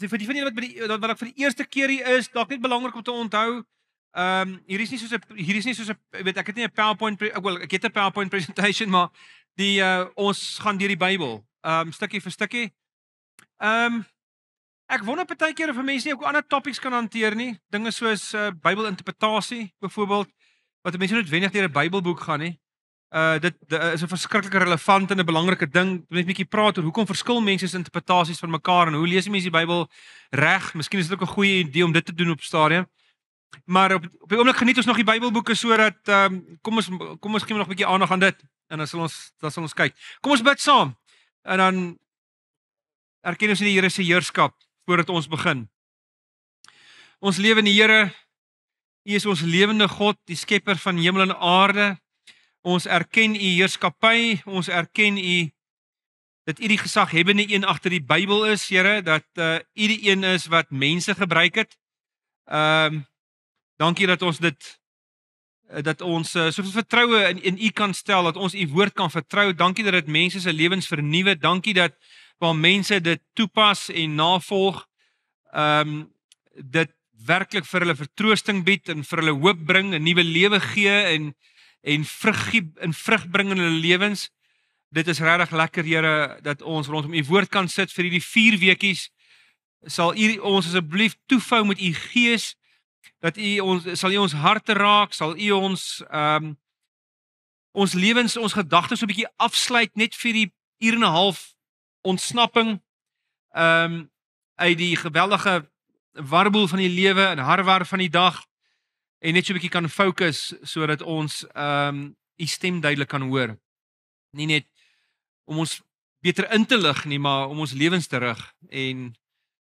vir die van julle wat ek vir die eerste keer hier is, dalk net belangrik om te onthou, hier is nie soos 'n ek het nie 'n PowerPoint, ek het 'n PowerPoint presentation, maar ons gaan deur die Bybel, stukkie vir stukkie. Ek wonder partykeer of mense nie ook ander topics kan hanteer nie, dinge soos Bybelinterpretasie byvoorbeeld, wat mense nie noodwendig deur 'n Bybelboek gaan nie. Dit is 'n verskriklike relevant en 'n belangrike ding. Net 'n bietjie praat oor hoekom verskil mense se interpretasies van mekaar en hoe lees mense die Bybel reg? Miskien is dit ook 'n goeie idee om dit te doen op stadium. Maar op die oomblik geniet ons nog die Bybelboeke sodat kom ons gee nog 'n bietjie aandag aan dit en dan sal ons kyk. Kom ons bid saam. En dan erken ons die Here se heerskap voordat ons begin. Ons lewende Here, U is ons lewende God, die skepper van hemel en aarde. Ons erken U heerskappy, ons erken U dat U die gesaghebbende een agter die Bybel is, Here, dat U die een is wat mense gebruik het. Dankie dat ons soveel vertroue in U kan stel, dat ons U woord kan vertrou. Dankie dat dit mense se lewens vernuwe. Dankie dat waar mense dit toepas en navolg, dit werklik vir hulle vertroosting bied en vir hulle hoop bring, 'n nuwe lewe gee en vrug bring in hulle lewens. Dit is regtig lekker, Here, dat ons rondom U woord kan sit vir hierdie 4 weekies. Sal U ons asseblief toevou met U Gees, dat sal U ons harte raak, sal U ons lewens, ons gedagtes so 'n bietjie afsluit net vir die uur en 'n half ontsnapping uit die geweldige warboel van die lewe en harwar van die dag en net so 'n bietjie kan fokus sodat ons U stem duidelik kan hoor. Nie net om ons beter in te lig nie, maar om ons lewens te rig en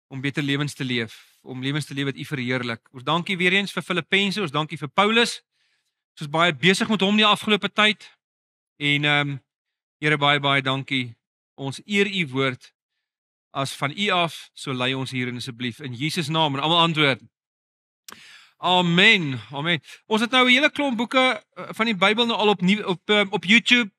om beter lewens te leef, om lewens te leef wat U verheerlik. Ons dankie weer eens vir Filippense, ons dankie vir Paulus. Ons is baie besig met hom die afgelope tyd en Here, baie dankie. Ons eer U woord as van U af, so lei ons hierin asseblief in Jesus naam en almal antwoord. Amen. Ons het nou 'n hele klomp boeke van die Bybel nou al op YouTube.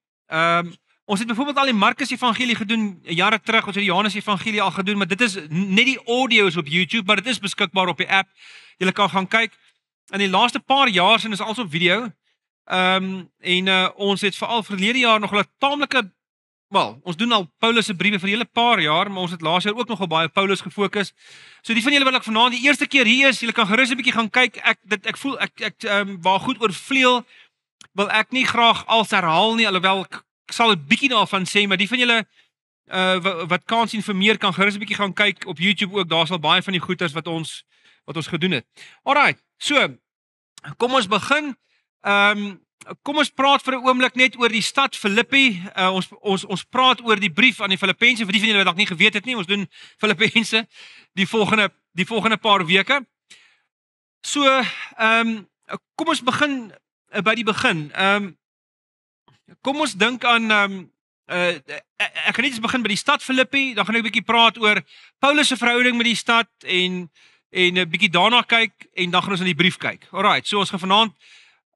Ons het byvoorbeeld al die Markus Evangelie gedoen jare terug, ons het die Johannes Evangelie al gedoen, maar dit is net die audio's op YouTube, maar dit is beskikbaar op die app. Jy kan gaan kyk. In die laaste paar jaar sien ons als op video. Ons het veral verlede jaar nog 'n taamlike ons doen al Paulus se briewe vir 'n hele paar jaar, maar ons het laas jaar ook nogal baie Paulus gefokus. So die van julle wat ek vanaand die eerste keer hier is, julle kan gerus 'n bietjie gaan kyk. Ek voel waar goed oorvleuel, wil ek nie graag als herhaal nie, alhoewel ek sal 'n bietjie daarvan sê, maar die van julle wat kan sien vir meer kan gerus 'n bietjie gaan kyk op YouTube ook. Daar sal baie van die goeters wat ons gedoen het. Alright. So, kom ons begin. Kom ons praat vir 'n oomblik net oor die stad Filippi. Ons praat oor die brief aan die Filippense, vir die van julle wat dalk nie geweet het nie. Ons doen Filippense die volgende paar weke. So, kom ons begin by die begin. Kom ons dink aan ek gaan net begin by die stad Filippi, dan gaan ek 'n bietjie praat oor Paulus se verhouding met die stad en 'n bietjie daarna kyk en dan gaan ons in die brief kyk. Alright, so ons gaan vanaand,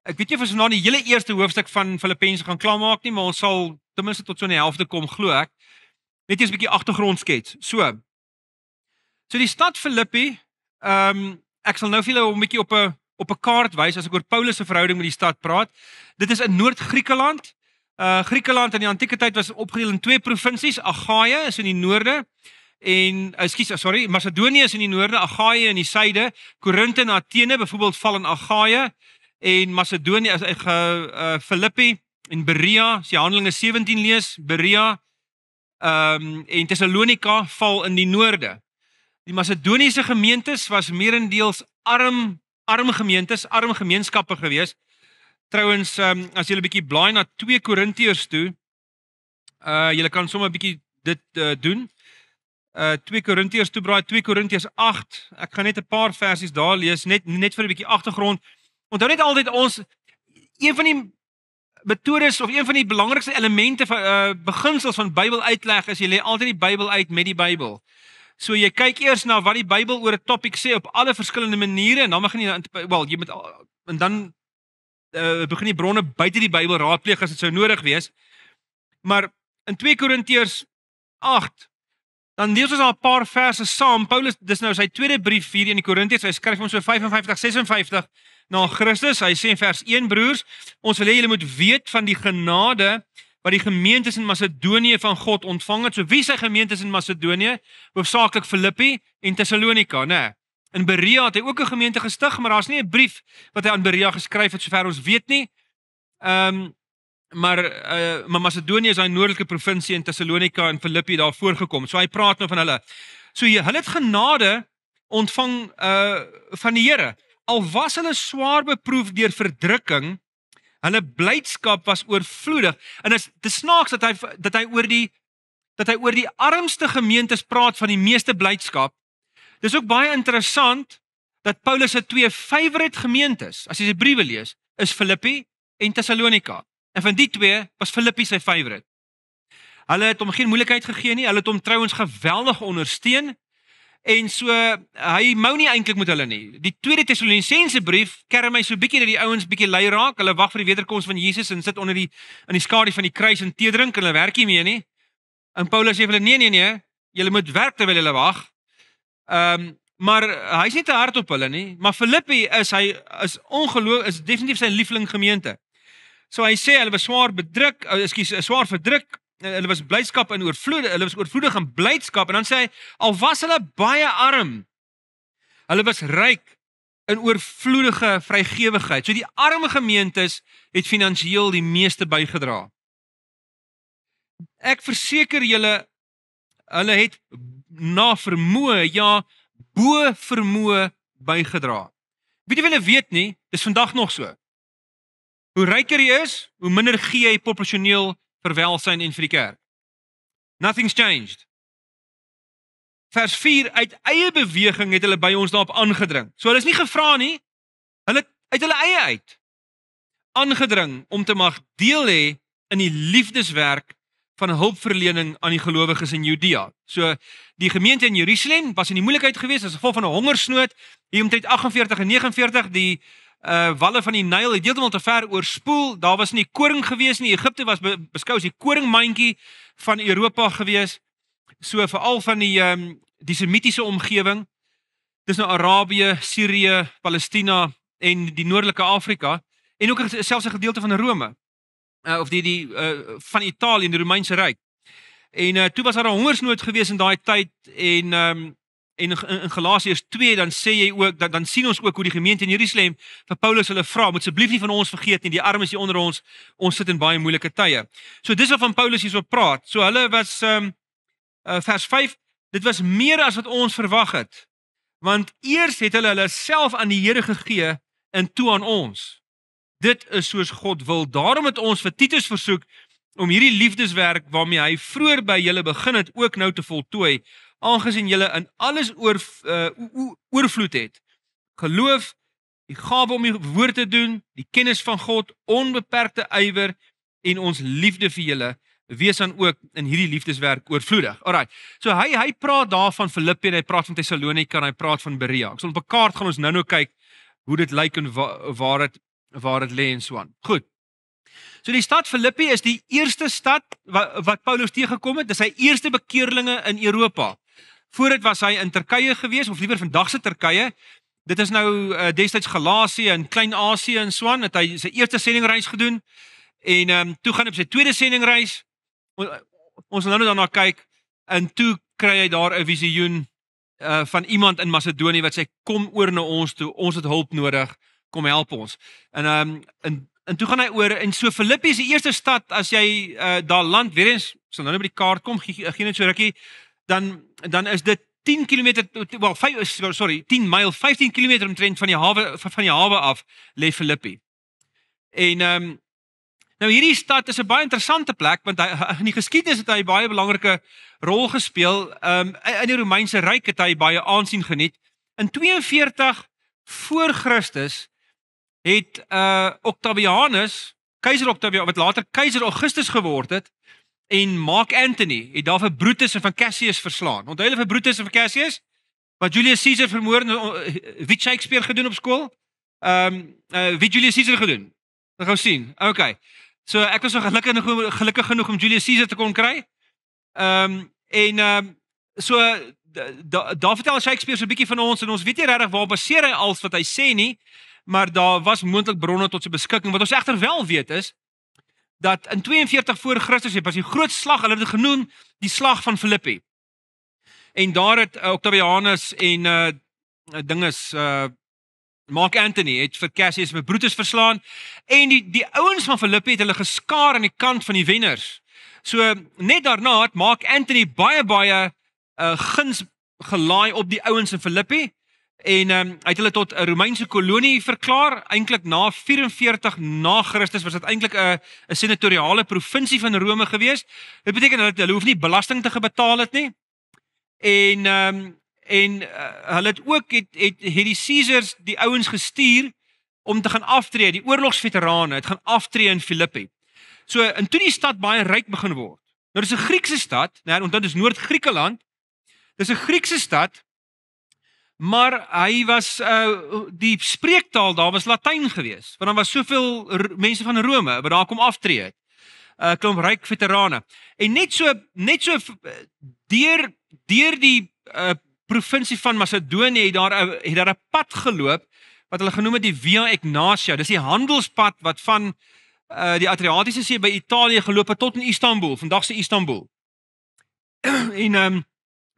ek weet nie of ons vanaand die hele eerste hoofstuk van Filippense gaan klaarmaak nie, maar ons sal ten minste tot so in die helfte kom, glo ek. Net eers 'n bietjie agtergrondskets. So die stad Filippi, ek sal nou vir julle 'n bietjie op 'n kaart wys as ek oor Paulus se verhouding met die stad praat. Dit is in Noord-Griekeland. Griekeland in die antieke tyd was opgedeel in 2 provinsies. Achaia is in die noorde en Macedonië is in die noorde, Achaia in die suide. Korinthe en Athene byvoorbeeld val in Achaia en Macedonië is Filippi en Berea, as jy Handelinge 17 lees, Berea en Thessalonika val in die noorde. Die Macedoniese gemeentes was meerendeels arm gemeentes, arm gemeenskappe gewees. Trouwens, as jy 'n bietjie blaai na 2 Korintiërs toe, jy kan sommer 'n bietjie dit doen. 2 Korintiërs toe braai, 2 Korintiërs 8. Ek gaan net 'n paar versies daar lees, net vir 'n bietjie agtergrond. Onthou net altyd een van die metodes of een van die belangrikste elemente van beginsels van Bybel uitleg is jy lê altyd die Bybel uit met die Bybel. So jy kyk eers na wat die Bybel oor 'n topik sê op alle verskillende maniere en dan begin jy begin jy bronne buite die Bybel raadpleeg as dit sou nodig wees. Maar in 2 Korintiërs 8 Dan lees ons al 'n paar verse saam. Paulus, dis nou sy tweede brief hier in die Korintiërs. Hy skryf hom so 55, 56 na Christus. Hy sê in vers 1: Broers, ons wil hê julle moet weet van die genade wat die gemeentes in Macedonië van God ontvang het. So wie is sy gemeentes in Macedonië? Hoofsaaklik Filippi en Thessalonika, né? In Berea het hy ook 'n gemeente gestig, maar daar's nie 'n brief wat hy aan Berea geskryf het sover ons weet nie. Maar Macedonië is daai noordelike provinsie en Thessalonika en Filippi daar voorgekom. So hy praat nou van hulle. So hulle het genade ontvang van die Here. Al was hulle swaar beproef deur verdrukking, hulle blydskap was oorvloedig. En dit is snaaks dat hy oor die armste gemeentes praat van die meeste blydskap. Dis ook baie interessant dat Paulus se twee favourite gemeentes, as jy sy briewe lees, is Filippi en Thessalonika. En van die twee was Filippi sy favourite. Hulle het hom geen moeilikheid gegee nie, hulle het hom trouens geweldig ondersteun. En so, hy mou nie eintlik met hulle nie. Die tweede Tessalonisense brief kerm my so bietjie dat die ouens bietjie lui raak. Hulle wag vir die wederkoms van Jesus en sit onder in die skadu van die kruis en tee drink en hulle werk nie meer nie. En Paulus sê vir hulle nee, julle moet werk terwyl julle wag. Maar hy's nie te hard op hulle nie. Maar Filippi is definitief sy liefling gemeente. So hy sê hulle was swaar verdruk. Hulle was blydskap en oorvloedig. Hulle was oorvloedig in blydskap en dan sê hy al was hulle baie arm, hulle was ryk in oorvloedige vrygewigheid. So die arme gemeentes het finansiëel die meeste bygedra. Ek verseker julle, hulle het na vermoë, ja, bo vermoë bygedra. Weet jy wat julle weet nie? Dis vandag nog so. Hoe ryker jy is, hoe minder gee jy proporsioneel vir welsyn en vir die kerk. Nothing's changed. Vers 4, uit eie beweging het hulle by ons daarop aangedring. So hulle is nie gevra nie, hulle uit hulle eie uit aangedring om te mag deel hê in die liefdeswerk van hulpverlening aan die gelowiges in Judea. So die gemeente in Jerusalem was in die moeilikheid geweest as gevolg van 'n hongersnood. Hier omtrent 48 en 49 die walle van die Nyl het heeltemal te ver oorspoel. Daar was nie koring gewees nie. Egipte was beskou as die koringmandjie van Europa gewees. So veral van die semitiese omgewing. Dis nou Arabië, Sirië, Palestina en die noordelike Afrika en ook selfs 'n gedeelte van Rome. Of van Italië in die Romeinse Ryk. En toe was daar 'n hongersnood gewees in daai tyd en in Galasiërs 2 dan sê jy ook dan sien ons ook hoe die gemeente in Jerusalem vir Paulus hulle vra, moet asseblief nie van ons vergeet nie, die armes hier onder ons sit in baie moeilike tye. So dis wat van Paulus hierso praat. So hulle was vers 5, dit was meer as wat ons verwag het. Want eers het hulle self aan die Here gegee en toe aan ons. Dit is soos God wil. Daarom het ons vir Titus versoek om hierdie liefdeswerk waarmee hy vroeër by julle begin het ook nou te voltooi, aangesien julle in alles oorvloed het. Geloof, die gawe om die woord te doen, die kennis van God, onbeperkte ywer en ons liefde vir julle, wees dan ook in hierdie liefdeswerk oorvloedig. Alright. So hy praat daar van Filippi, hy praat van Thessalonika en hy praat van Berea. Ek sal op 'n kaart gaan ons nou kyk hoe dit lyk en waar dit lê en so aan. Goed. So die stad Filippi is die eerste stad wat Paulus teëgekom het. Dis sy eerste bekeerlinge in Europa. Voordat was hy in Turkye gewees, of liewer vandag se Turkye. Dit is nou destyds Galasië en Klein-Asië en so aan. Het hy sy eerste sendingreis gedoen en toe gaan hy op sy tweede sendingreis. Ons sal nou daarna kyk en toe kry hy daar 'n visioen van iemand in Macedonië wat sê kom oor na ons toe, ons het hulp nodig, kom help ons. En toe gaan hy oor en so Filippi is die eerste stad as jy daar land weer eens sal nou by die kaart kom, gee net so rukkie, dan is dit 10 km, wel 10 myl, 15 km omtrent van die hawe af lê Filippi. En nou hierdie stad is 'n baie interessante plek want in die geskiedenis het hy baie belangrike rol gespeel. In die Romeinse Ryk het hy baie aansien geniet. In 42 voor Christus het Octavianus, keiser Octavianus wat later keiser Augustus geword het, en Mark Antony het daar vir Brutus en van Cassius verslaan. Onthou julle vir Brutus en van Cassius? Wat Julius Caesar vermoor, wie Shakespeare gedoen op skool? Wie Julius Caesar gedoen? Dan gaan sien. Okay. So ek was so gelukkig genoeg om Julius Caesar te kon kry. so daar vertel Shakespeare so 'n bietjie van ons en ons weet nie regtig waar baseer hy als wat hy sê nie, maar daar was moontlik bronne tot sy beskikking. Wat ons egter wel weet is dat in 42 voor Christus was die groot slag, hulle het dit genoem die slag van Filippi. En daar het Octavianus en dinges Mark Antony het vir Cassius met Brutus verslaan en die ouens van Filippi het hulle geskaar aan die kant van die wenners. So net daarna het Mark Antony baie guns gelaai op die ouens in Filippi en hy het hulle tot 'n Romeinse kolonie verklaar. Eintlik na 44 na Christus was dit eintlik 'n senatoriale provinsie van Rome gewees. Dit beteken hulle hoef nie belasting te betaal het nie. En hulle het ook het die Caesars die ouens gestuur om te gaan aftree, die oorlogsveterane het gaan aftree in Filippi. So en toe die stad baie ryk begin word. Nou dis 'n Griekse stad, nou onthou dis Noord-Griekeland. Dis 'n Griekse stad, maar hy was die spreektaal daar was Latyn geweest, want daar was soveel mense van Rome wat daar kom aftree het. Klomp ryk veterane. En net so deur die provinsie van Macedonië het daar 'n pad geloop wat hulle genoem het die Via Egnatia. Dis die handelspad wat van die Adriatiese See by Italië geloop het tot in Istanbul, vandag se Istanbul. En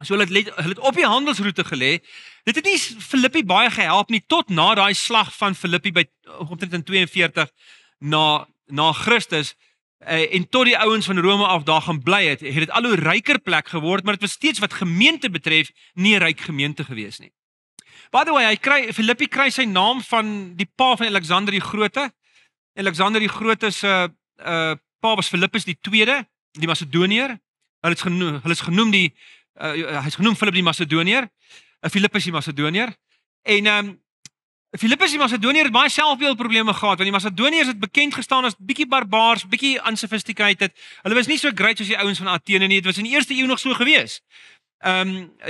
so hulle het op die handelsroete gelê. Dit het nie Filippi baie gehelp nie tot na daai slag van Filippi by omtrent in 42 na Christus. En tot die ouens van Rome af daar gaan bly het dit al hoe ryker plek geword, maar dit was steeds wat gemeente betref nie 'n ryk gemeente gewees nie. By the way, Filippi kry sy naam van die pa van Alexander die Grote. Alexander die Grote se pa was Philippus die Tweede, die Macedoniër. Hulle is genoem hy's genoem Philip die Macedoniër, Philippus die Macedoniër. En Philippus die Macedoniër het baie selfbeeldprobleme gehad, want die Macedoniërs het bekend gestaan as bietjie barbaars, bietjie unsophisticated. Hulle was nie so great soos die ouens van Athene nie. Dit was in die eerste eeu nog so gewees.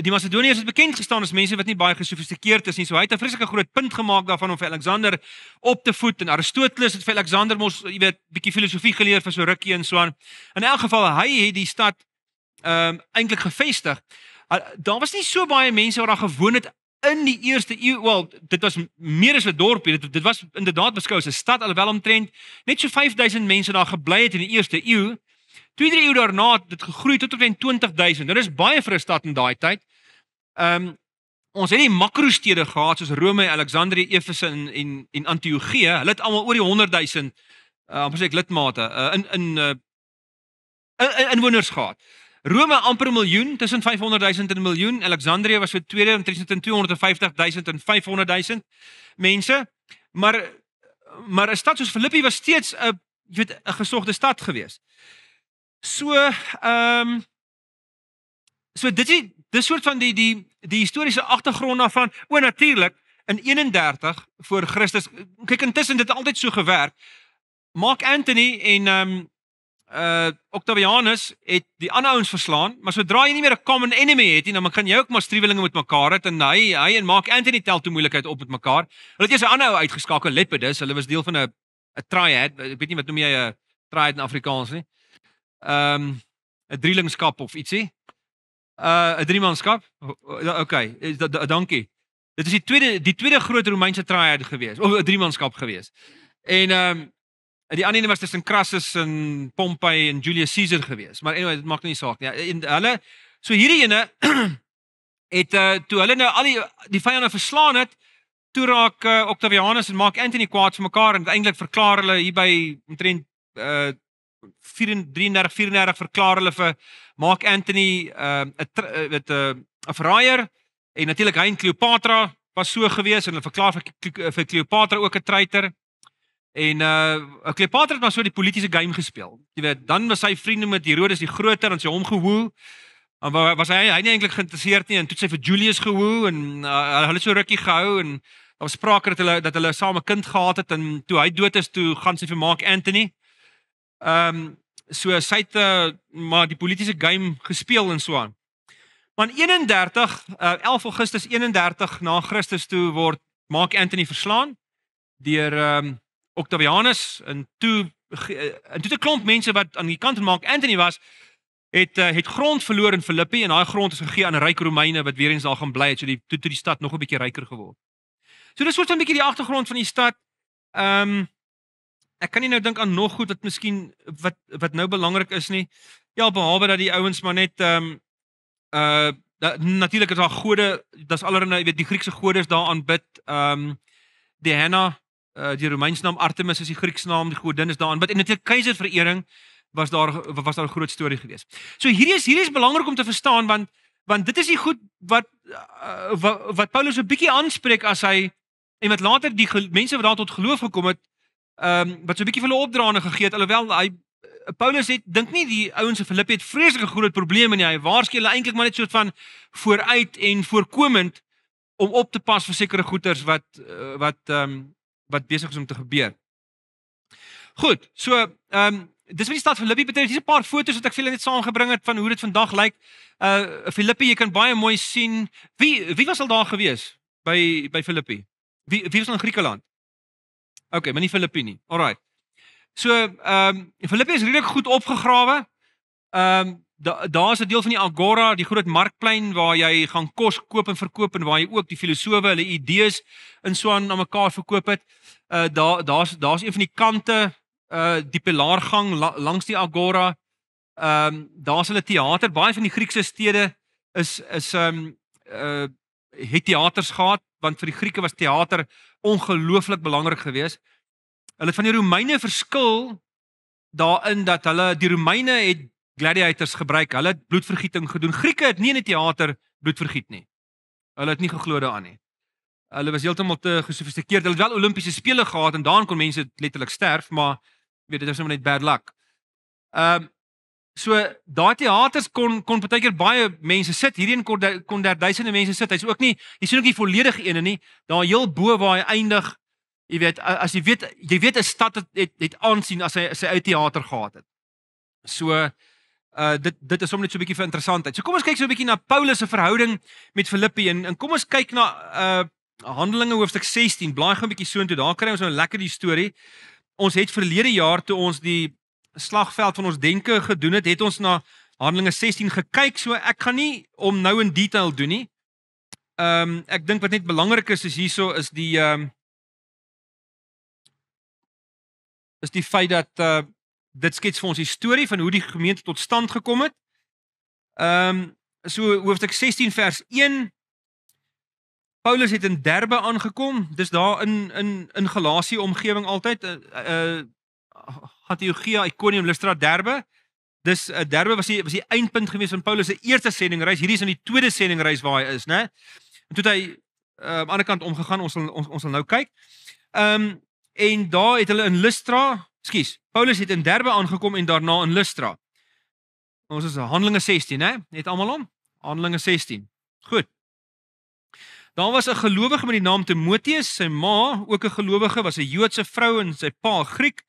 Die Macedoniërs het bekend gestaan as mense wat nie baie gesofistikeerd is nie. So hy het 'n vreeslike groot punt gemaak daarvan om vir Alexander op te voed, en Aristoteles het vir Alexander mos, jy weet, bietjie filosofie geleer vir so rukkie en so aan. In elk geval hy het die stad eintlik gevestig. Daar was nie so baie mense wat daar gewoon het in die eerste eeu. Wel, dit was meer as 'n dorpie. Dit was inderdaad beskou as 'n stad, alhoewel omtrent net so 5000 mense daar gebly het in die eerste eeu. 2-3 eeu daarna het dit gegroei tot omtrent 20000. Dit is baie vir 'n stad in daai tyd. Ons het nie makrostede gehad soos Rome, Alexandrië, Efese en Antiochië. Hulle het almal oor die 100,000 amper sê ek lidmate inwoners gehad. Rome amper 'n miljoen, tussen 500,000 en 'n miljoen. Alexandrië was so tweede tussen 250,000 en 500,000 mense. Maar 'n stad soos Filippi was steeds 'n gesogte stad geweest. So dis soort van die historiese agtergrond daarvan. Natuurlik in 31 voor Christus. Kyk, intussen dit altyd so gewerk. Mark Antony en Octavianus het die ander ouens verslaan, maar sodra jy nie meer 'n common enemy het nie, dan kan jy ook maar striwelinge met mekaar het, en hy en Mark Antony tel toe moeilikheid op met mekaar. Hulle het eers 'n ander ou uitgeskakel, Lepidus. Hulle was deel van 'n triad. Ek weet nie wat noem jy 'n triad in Afrikaans nie. 'n drielingskap of ietsie. 'n driemanskap. Okay, dankie. Dit is die tweede groot Romeinse triad gewees, of 'n driemanskap gewees. En die ander een was tussen Crassus en Pompey en Julius Caesar gewees. Maar anyway, dit maak nie saak nie. En hulle, so hierdie ene het toe hulle nou al die vyande verslaan het, toe raak Octavianus en Mark Antony kwaad vir mekaar, en eintlik verklaar hulle hier by omtrent 34 verklaar hulle vir Mark Antony 'n verraaier, en natuurlik hy en Cleopatra was so gewees, en hulle verklaar vir Cleopatra ook 'n traitor. En Cleopatra het maar so die politieke game gespeel. Jy weet, dan was hy vriende met Herodes die Groter, en sy hom gewoe. En was hy nie eintlik geïnteresseerd nie, en toe het sy vir Julius gewoe, en hulle het so rukkie gehou, en daar was sprake dat hulle saam 'n kind gehad het, en toe hy dood is, toe gaan sy vir Mark Antony. So sy het maar die politieke game gespeel en so aan. Maar in 11 Augustus 31 na Christus toe word Mark Antony verslaan deur Octavianus, en toe 'n klomp mense wat aan die kant van Mark Antony was, het grond verloor in Filippi en daai grond is gegee aan 'n ryk Romeine wat weer eens daar gaan bly het, so toe die stad nog 'n bietjie ryker geword. So dis soort 'n bietjie die agtergrond van die stad. Ek kan nie nou dink aan nog goed wat miskien wat nou belangrik is nie. Ja, behalwe dat die ouens maar net natuurlik is daar gode, dis allerlei, jy weet, die Griekse gode is daar aanbid. Diana, die Romeinse naam Artemis is die Griekse naam, die godin is daar aanbid. En natuurlik keizerverering was daar 'n groot storie geweest. So hierdie is belangrik om te verstaan want dit is die goed wat Paulus 'n bietjie aanspreek as hy en wat later die mense wat daar tot geloof gekom het, wat so 'n bietjie vir hulle opdraande gegee het, alhoewel Paulus dink nie die ouens in Filippi het vreeslike groot probleme nie. Hy waarsku hulle eintlik maar net soort van vooruit en voorkomend om op te pas vir sekere goeters wat besig is om te gebeur. Goed, so dis wat die stad Filippi betref. Hier's 'n paar foto's wat ek vir julle net saamgebring het van hoe dit vandag lyk. Filippi, jy kan baie mooi sien. Wie was al daar gewees by Filippi? Wie was in Griekeland? Okay, maar nie Filippi nie. Alright. So, Filippi is redelik goed opgegrawe. Daar is 'n deel van die Agora, die groot markplein waar jy gaan kos koop en verkoop en waar jy ook die filosowe hulle idees in so aan mekaar verkoop het. Daar's een van die kante, die pilaargang langs die Agora. Daar's hulle teater. Baie van die Griekse stede het teaters gehad, want vir die Grieke was teater ongelooflik belangrik geweest. Hulle het van die Romeine verskil daarin dat die Romeine het gladiators gebruik. Hulle het bloedvergieting gedoen. Grieke het nie in die teater bloed vergiet nie. Hulle het nie geglo daaraan nie. Hulle was heeltemal te gesofistikeerd. Hulle het wel Olimpiese spele gehad en daarin kon mense letterlik sterf, maar weet dit is net bad luck. So daai teaters kon partykeer baie mense sit. Hierheen kon daar duisende mense sit. Hy's ook ook nie volledig ene nie. Daar heel bo waar hy eindig. Jy weet, as jy weet 'n stad het aansien as sy uit teater gehad het. So dit is sommer net so 'n bietjie vir interessantheid. So kom ons kyk so 'n bietjie na Paulus se verhouding met Filippi en kom ons kyk na Handelinge hoofstuk 16. Blaai gou 'n bietjie soontoe. Daar kry ons nou 'n lekker die storie. Ons het verlede jaar toe ons die slagveld van ons denke gedoen het ons na Handelinge 16 gekyk. So ek gaan nie om nou in detail doen nie. Ek dink wat net belangrik is hierso is die feit dat dit skets vir ons die storie van hoe die gemeente tot stand gekom het. So hoofstuk 16 vers 1. Paulus het in Derbe aangekom. Dis daar in Galasië omgewing altyd. Antiochia, Iconium, Lystra, Derbe. Dis Derbe was die eindpunt gewees van Paulus se eerste sendingreis. Hierdie is in die tweede sendingreis waar hy is, né? En toe het hy aan die ander kant omgegaan. Ons sal nou kyk. En daar het hulle in Lystra, Paulus het in Derbe aangekom en daarna in Lystra. Ons is Handelinge 16, hè? Net almal om? Handelinge 16. Goed. Daar was 'n gelowige met die naam Timoteus, sy ma, ook 'n gelowige, was 'n Joodse vrou en sy pa Griek.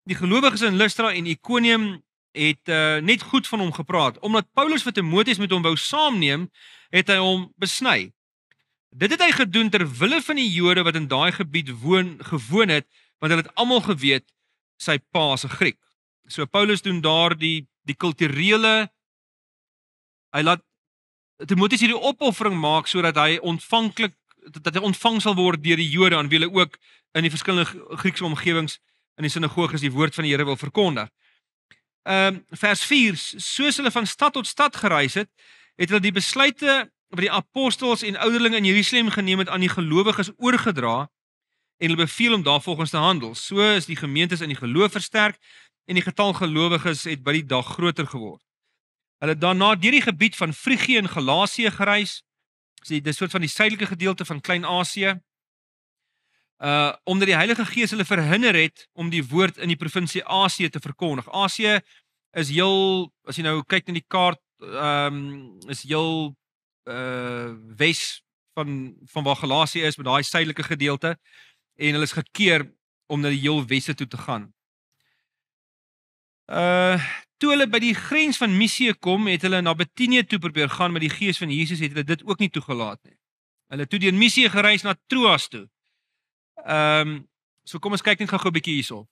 Die gelowiges in Lystra en Iconium het net goed van hom gepraat. Omdat Paulus vir Timoteus met hom wou saamneem, het hy hom besny. Dit het hy gedoen ter wille van die Jode wat in daai gebied gewoon het, want hulle het almal geweet sy pa is 'n Griek. So Paulus doen daar die kulturele, hy laat Timoteus hierdie opoffering maak sodat hy ontvang sal word deur die Jode aan wie hulle ook in die verskillende Griekse omgewings in die sinagoges die woord van die Here wil verkondig. Vers 4, soos hulle van stad tot stad gereis het hulle die besluite wat die apostels en ouderlinge in Jerusalem geneem het aan die gelowiges oorgedra en hulle beveel om daarvolgens te handel. So is die gemeentes in die geloof versterk en die getal gelowiges het by die dag groter geword. Hulle het daarna deur die gebied van Frigië en Galasië gereis. Dis 'n soort van die suidelike gedeelte van Klein-Asië. Omdat die Heilige Gees hulle verhinder het om die woord in die provinsie Asië te verkondig. Asië is heel, as jy nou kyk na die kaart, is heel wes van waar Galasië is, met daai suidelike gedeelte, en hulle is gekeer om na die heel weste toe te gaan. Toe hulle by die grens van Misië kom, het hulle na Betanië toe probeer gaan, maar die Gees van Jesus het hulle dit ook nie toegelaat nie. Hulle het toe deur Misië gereis na Troas toe. So kom ons kyk net gou 'n bietjie hierso.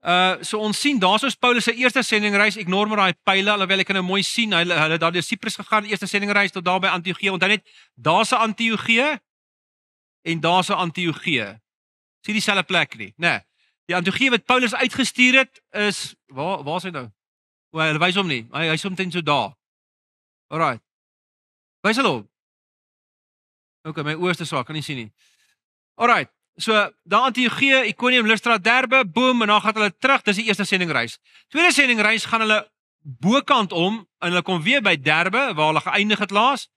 So ons sien daar is Paulus se eerste sendingreis, ignore maar daai pile, alhoewel ek kan nou mooi sien, hulle daar deur Siprus gegaan, eerste sendingreis tot daar by Antiochië, onthou net, daar's 'n Antiochië en daar's 'n Antiochië. Sien dieselfde plek nie, né? Die Antiochië wat Paulus uitgestuur het, is, waar is hy nou? Hulle wys hom nie, hy's omtrent so daar. Alright, wys hulle hom. Okay, my oorste swak, kan nie sien nie. Alright, so daar Antiochië, Iconium, Lystra, Derbe, boom, en dan gaan hulle terug, dis die eerste sendingreis. Tweede sendingreis gaan hulle bokant om, en hulle kom weer by Derbe, waar hulle geëindig het laas,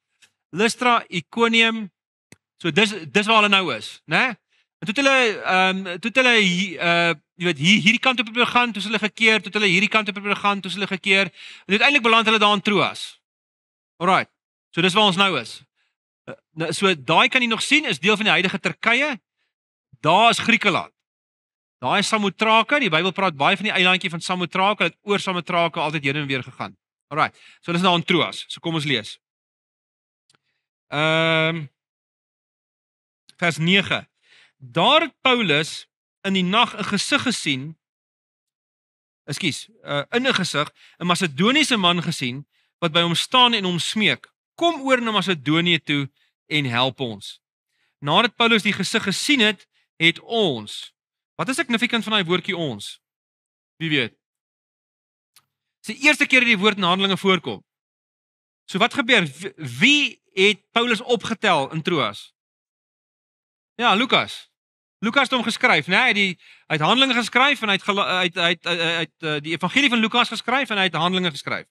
Lystra, Iconium, so dis waar hulle nou is, né? En toe hulle jy weet, hierdie kant op probeer gaan, toe hulle gekeer, toe hulle hierdie kant op probeer gaan, toe hulle gekeer, en uiteindelik beland hulle daar in Troas. Alright, so dis waar ons nou is. So daai kan jy nog sien, is deel van die huidige Turkye. Daar is Griekeland. Daar is Samothrake, die Bybel praat baie van die eilandjie van Samothrake, hulle het oor Samothrake altyd heen en weer gegaan. Alright, so dis nou in Troas, so kom ons lees. Vers 9. Daar het Paulus in die nag 'n gesig gesien, in 'n gesig, 'n Macedoniese man gesien, wat by hom staan en hom smeek, kom oor na Macedonië toe en help ons. Nadat Paulus die gesig gesien het, het ons, wat is significant van daai woordjie ons? Wie weet? Dis die eerste keer dat die woord in Handelinge voorkom. So wat gebeur? Wie het Paulus opgetel in Troas? Ja, Lukas. Lukas het hom geskryf, né? Hy het Handelinge geskryf en hy het die evangelie van Lukas geskryf en hy het Handelinge geskryf.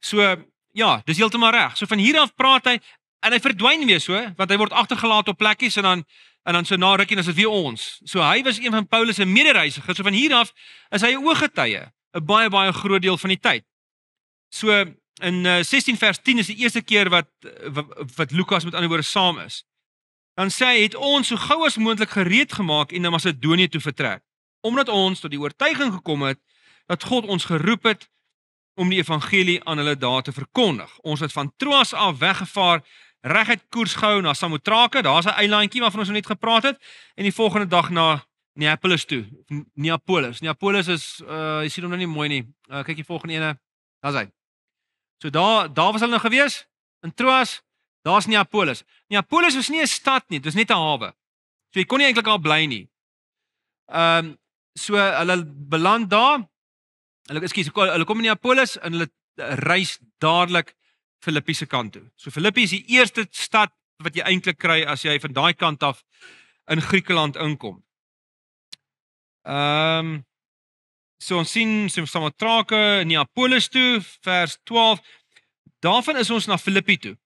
So ja, dis heeltemal reg. So van hier af praat hy en hy verdwyn weer so, want hy word agtergelaat op plekkies en dan so na rukkie is dit weer ons. So hy was een van Paulus se medereisigers. So van hier af is hy 'n ooggetuie, 'n baie groot deel van die tyd. So in 16 vers 10 is die eerste keer wat Lukas met ander woorde saam is. Dan sê hy, het ons so gou as moontlik gereed gemaak en na Macedonië toe vertrek, omdat ons tot die oortuiging gekom het dat God ons geroep het om die evangelie aan hulle daar te verkondig. Ons het van Troas af weggevaar, reguit koers gehou na Samothrake, daar's 'n eilandjie waarvan ons net gepraat het, en die volgende dag na Neapolis toe. Neapolis is jy sien hom nou nie mooi nie. Kyk die volgende ene. Daar's hy. So daar was hulle nou gewees in Troas. Daar's Neapolis. Neapolis is nie 'n stad nie, dis net 'n hawe. So jy kon nie eintlik al bly nie. So hulle beland daar. Hulle kom in Neapolis en hulle reis dadelik Filippi se kant toe. So Filippi is die eerste stad wat jy eintlik kry as jy van daai kant af in Griekeland inkom. So ons sien Samothrake, Neapolis toe, vers 12. Daarvan is ons na Filippi toe,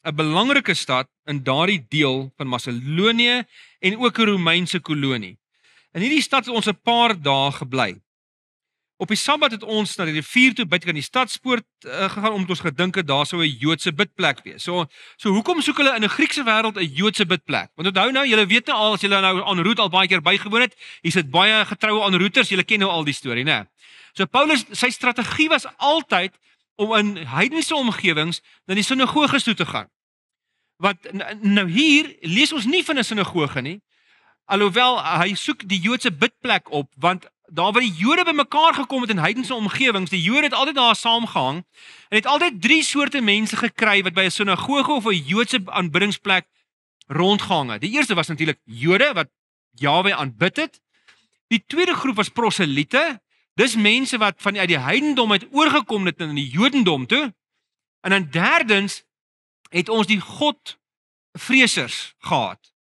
'n belangrike stad in daardie deel van Macedonië en ook 'n Romeinse kolonie. In hierdie stad het ons 'n paar dae gebly. Op die Sabbat het ons na die rivier toe buite aan die stadspoort gegaan omdat ons gedink het daar sou 'n Joodse bidplek wees. So hoekom soek hulle in 'n Griekse wêreld 'n Joodse bidplek? Want onthou nou, julle weet nou al as julle nou aan roet al baie keer bygewoon het, hier sit baie getroue aan roeters, julle ken nou al die storie, né? So Paulus, sy strategie was altyd om in heidense omgewings na die sinagoges toe te gaan. Want nou hier lees ons nie van 'n sinagoge nie, alhoewel hy soek die Joodse bidplek op, want daar waar die Jode bymekaar gekom het in heidense omgewings, die Jode het altyd daar saamgehang en het altyd 3 soorte mense gekry wat by 'n sinagoge of 'n Joodse aanbiddingsplek rondgehang het. Die eerste was natuurlik Jode wat Jahwe aanbid het. Die tweede groep was proseliete. Dis mense wat uit die heidendom uit oorgekom het in die Jodendom toe. En dan derdens het ons die Godvreesers gehad.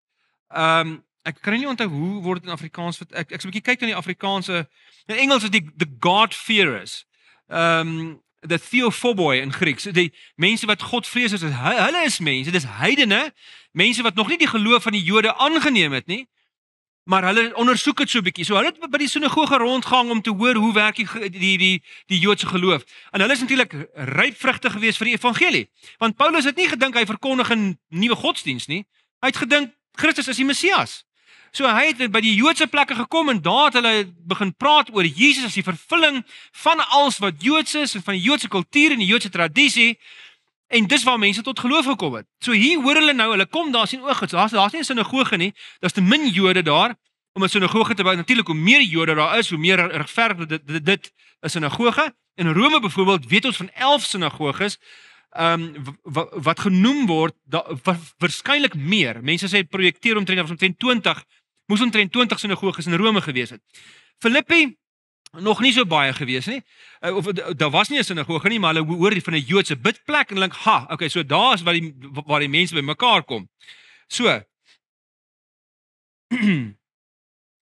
Ek kan nie onthou hoe word dit in Afrikaans, ek so 'n bietjie kyk na die Afrikaanse, in Engels is die God-fearers, the theophoboi in Grieks, die mense wat Godvreesers is, hulle is mense, dis heidene, mense wat nog nie die geloof van die Jode aangeneem het nie, maar hulle ondersoek dit so 'n bietjie. So hulle het by die sinagoge rondgang om te hoor hoe werk die Joodse geloof. En hulle is natuurlik ryp vrugte gewees vir die evangelie. Want Paulus het nie gedink hy verkondig 'n nuwe godsdiens nie. Hy het gedink Christus is die Messias. So hy het by die Joodse plekke gekom en daar het hulle begin praat oor Jesus as die vervulling van alles wat Joods is en van die Joodse kultuur en die Joodse tradisie. En dis waar mense tot geloof gekom het. So hier hoor hulle nou, hulle kom daar sien, daar's nie 'n sinagoge nie, daar's te min Jode daar. om 'n sinagoge te bou. Natuurlik, hoe meer Jode daar is, hoe meer regverdig dit 'n sinagoge. In Rome byvoorbeeld weet ons van 11 sinagoges wat genoem word, waarskynlik meer. Mense sê projekteer omtrent 20, moes omtrent 20 sinagoges in Rome gewees het. Filippi nog nie so baie gewees nie. Of daar was nie 'n sinagoge nie, maar hulle hoor van 'n Joodse bidplek en dink, okay, so daar is waar die mense bymekaar kom. So.